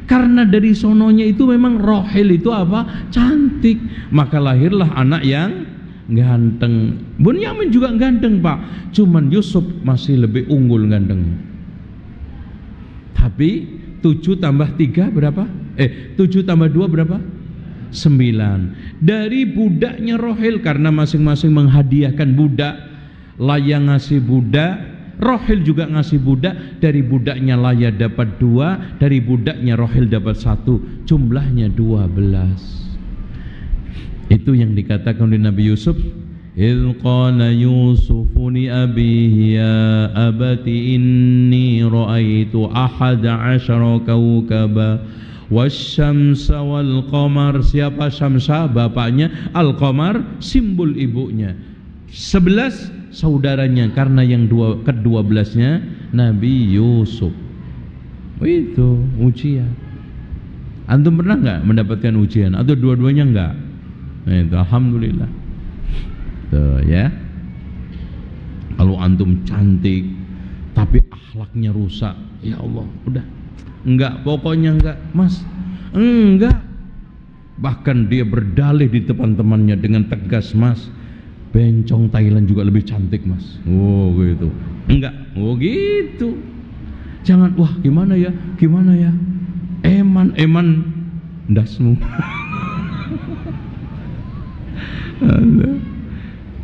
Karena dari sononya itu memang Rohil itu apa? Cantik. Maka lahirlah anak yang ganteng. Bunyamin juga ganteng Pak, cuman Yusuf masih lebih unggul ganteng. Tapi 7 tambah 3 berapa? 7 tambah 2 berapa? 9. Dari budaknya Rohil, karena masing-masing menghadiahkan budak. Laya ngasih budak, Rohil juga ngasih budak. Dari budaknya Laya dapat 2, dari budaknya Rohil dapat 1, jumlahnya 12. Itu yang dikatakan oleh Nabi Yusuf, إذ قال يوسف لأبيه يا أبت إني رأيت 11 كوكبا والشمس والقمر. Siapa Syamsa? Bapaknya. Al-Qamar simbol ibunya. 11 saudaranya, karena yang ke-12-nya Nabi Yusuf. Itu ujian. Antum pernah nggak mendapatkan ujian atau dua-duanya nggak? Itu alhamdulillah. Tuh ya. Kalau antum cantik tapi akhlaknya rusak, ya Allah, udah enggak, pokoknya enggak Mas, enggak. Bahkan dia berdalih di depan temannya dengan tegas, Mas, bencong Thailand juga lebih cantik Mas. Oh gitu. Enggak, oh gitu. Jangan, wah gimana ya, eman ndasmu.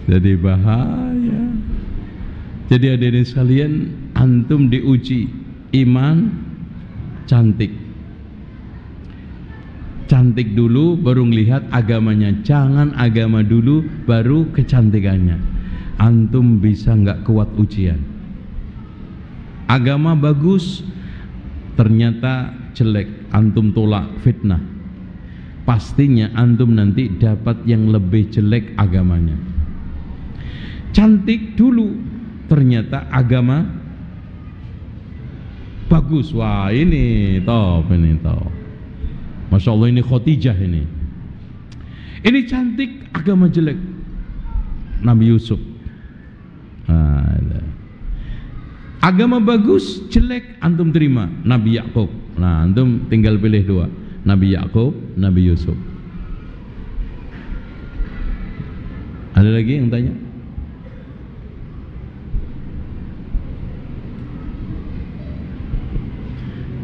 Jadi bahaya. Jadi hadirin sekalian, antum diuji iman, cantik dulu baru ngelihat agamanya. Jangan agama dulu baru kecantikannya. Antum bisa nggak kuat ujian. Agama bagus, ternyata jelek, antum tolak, fitnah. Pastinya antum nanti dapat yang lebih jelek agamanya. Cantik dulu, ternyata agama bagus. Wah, ini top, ini top. Masya Allah, ini Khadijah ini. Ini cantik, agama jelek. Nabi Yusuf. Agama bagus, jelek, antum terima. Nabi Yakub. Nah, antum tinggal pilih dua, Nabi Yakub, Nabi Yusuf. Ada lagi yang tanya?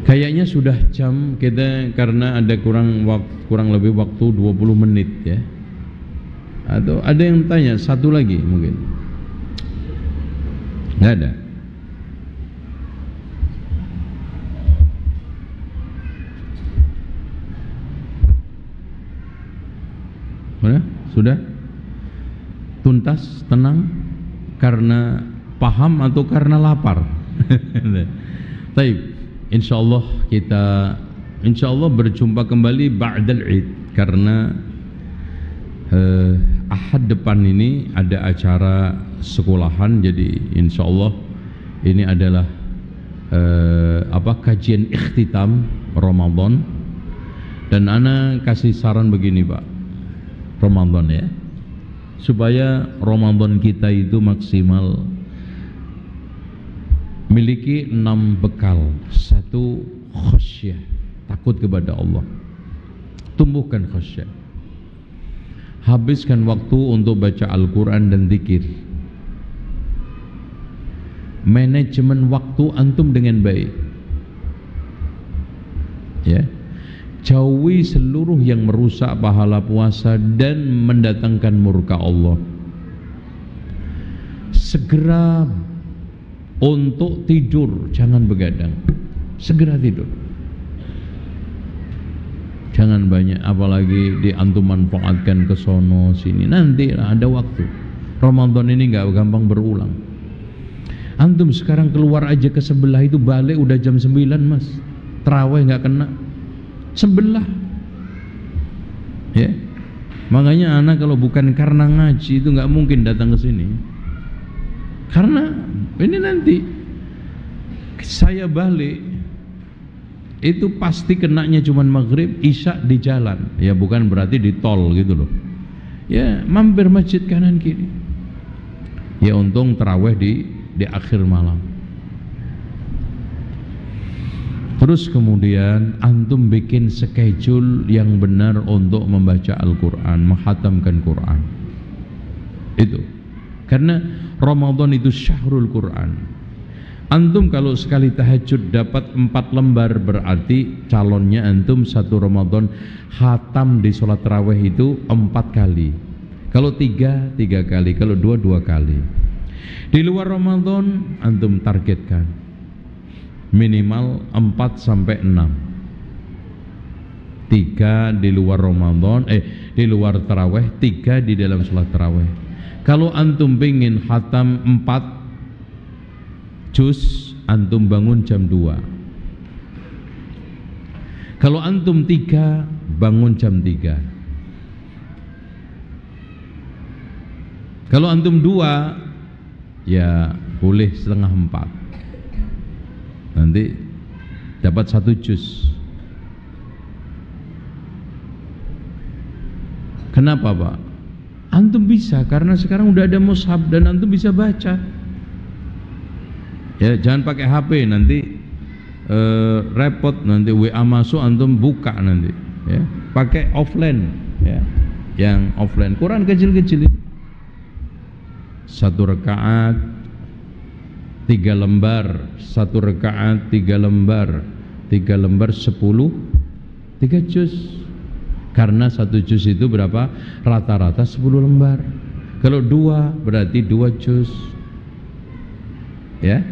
Kayaknya sudah jam kita, karena ada kurang lebih waktu 20 menit ya. Atau ada yang tanya satu lagi mungkin? Nggak ada. Sudah? Tuntas, tenang, karena paham atau karena lapar? Baik. Insyaallah kita berjumpa kembali ba'dal Id, karena Ahad depan ini ada acara sekolahan. Jadi insyaallah ini adalah kajian ikhtitam Ramadan. Dan ana kasih saran begini Pak, Ramadan ya, supaya Ramadan kita itu maksimal, miliki 6 bekal. 1, khasyah, takut kepada Allah. Tumbuhkan khasyah. Habiskan waktu untuk baca Al-Quran dan zikir. Manajemen waktu antum dengan baik ya. Jauhi seluruh yang merusak pahala puasa dan mendatangkan murka Allah. Segera untuk tidur, jangan begadang. Segera tidur. Jangan banyak, apalagi di antum manfaatkan ke sono sini. Nanti ada waktu. Ramadan ini nggak gampang berulang. Antum sekarang keluar aja ke sebelah itu, balik udah jam 9 mas. Terawih nggak kena. Sebelah. Ya. Makanya anak kalau bukan karena ngaji itu nggak mungkin datang ke sini. Karena ini nanti saya balik itu pasti kenanya cuman maghrib, isya di jalan. Ya bukan berarti di tol gitu loh. Ya mampir masjid kanan kiri. Ya untung tarawih di akhir malam. Terus kemudian antum bikin schedule yang benar untuk membaca Al-Quran, menghatamkan Quran. Itu. Karena Ramadan itu syahrul Quran. Antum kalau sekali tahajud dapat 4 lembar, berarti calonnya antum 1 Ramadan khatam di sholat tarawih itu 4 kali. Kalau 3 kali, kalau 2 kali. Di luar Ramadan antum targetkan minimal 4 sampai 6. 3 di luar Ramadan, di luar tarawih, 3 di dalam sholat tarawih. Kalau antum pengen khatam 4 juz, antum bangun jam 2. Kalau antum 3, bangun jam 3. Kalau antum 2, ya boleh setengah 4. Nanti dapat 1 juz. Kenapa Pak? Antum bisa, karena sekarang udah ada mushaf dan antum bisa baca. Ya jangan pakai HP, nanti repot, nanti WA masuk antum buka nanti. Ya pakai offline, ya yang offline. Quran kecil-kecil itu 1 rakaat 3 lembar, 1 rakaat 3 lembar, 3 lembar 10, 3 juz. Karena 1 juz itu berapa? Rata-rata 10 lembar. Kalau 2 berarti 2 juz. Ya.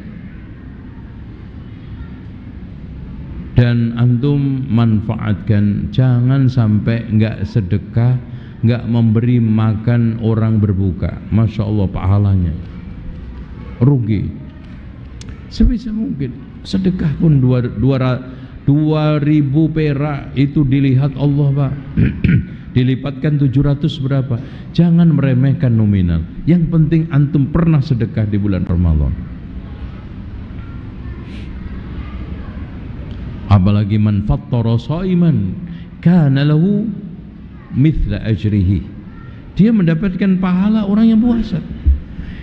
Dan antum manfaatkan, jangan sampai enggak sedekah, enggak memberi makan orang berbuka. Masya Allah pahalanya rugi. Sebisa mungkin. Sedekah pun 2.000 perak itu dilihat Allah, Pak. Dilipatkan 700 berapa. Jangan meremehkan nominal. Yang penting antum pernah sedekah di bulan Ramadan. Apalagi man fattara shaiman kana lahu mithla ajrihi. Dia mendapatkan pahala orang yang puasa.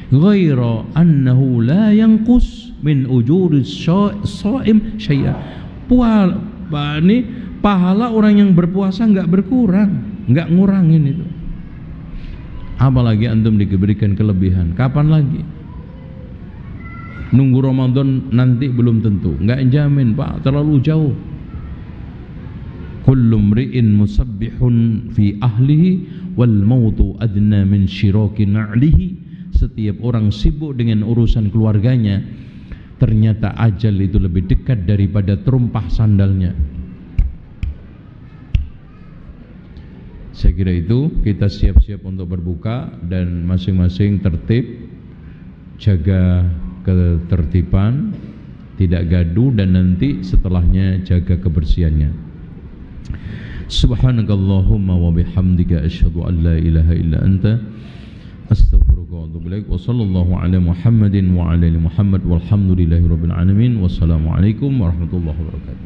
Ghaira annahu la yanqus min ujuris shaim syai'a. Pahala orang yang berpuasa enggak berkurang, enggak ngurangin itu. Apalagi antum diberikan kelebihan. Kapan lagi? Nunggu Ramadan nanti belum tentu, enggak jamin, Pak, terlalu jauh. Kullu mri'in musabbihun fi ahlihi wal mautu adna min syiraki na'lihi. Setiap orang sibuk dengan urusan keluarganya, ternyata ajal itu lebih dekat daripada terumpah sandalnya. Saya kira itu, kita siap-siap untuk berbuka dan masing-masing tertib, jaga ketertiban, tidak gaduh, dan nanti setelahnya jaga kebersihannya. Subhanakallahumma wa bihamdika asyhadu an la ilaha illa anta astaghfiruka wa atubu ilaik. Wa sallallahu ala Muhammadin wa ala ali Muhammad walhamdulillahi rabbil alamin. Wassalamualaikum warahmatullahi wabarakatuh.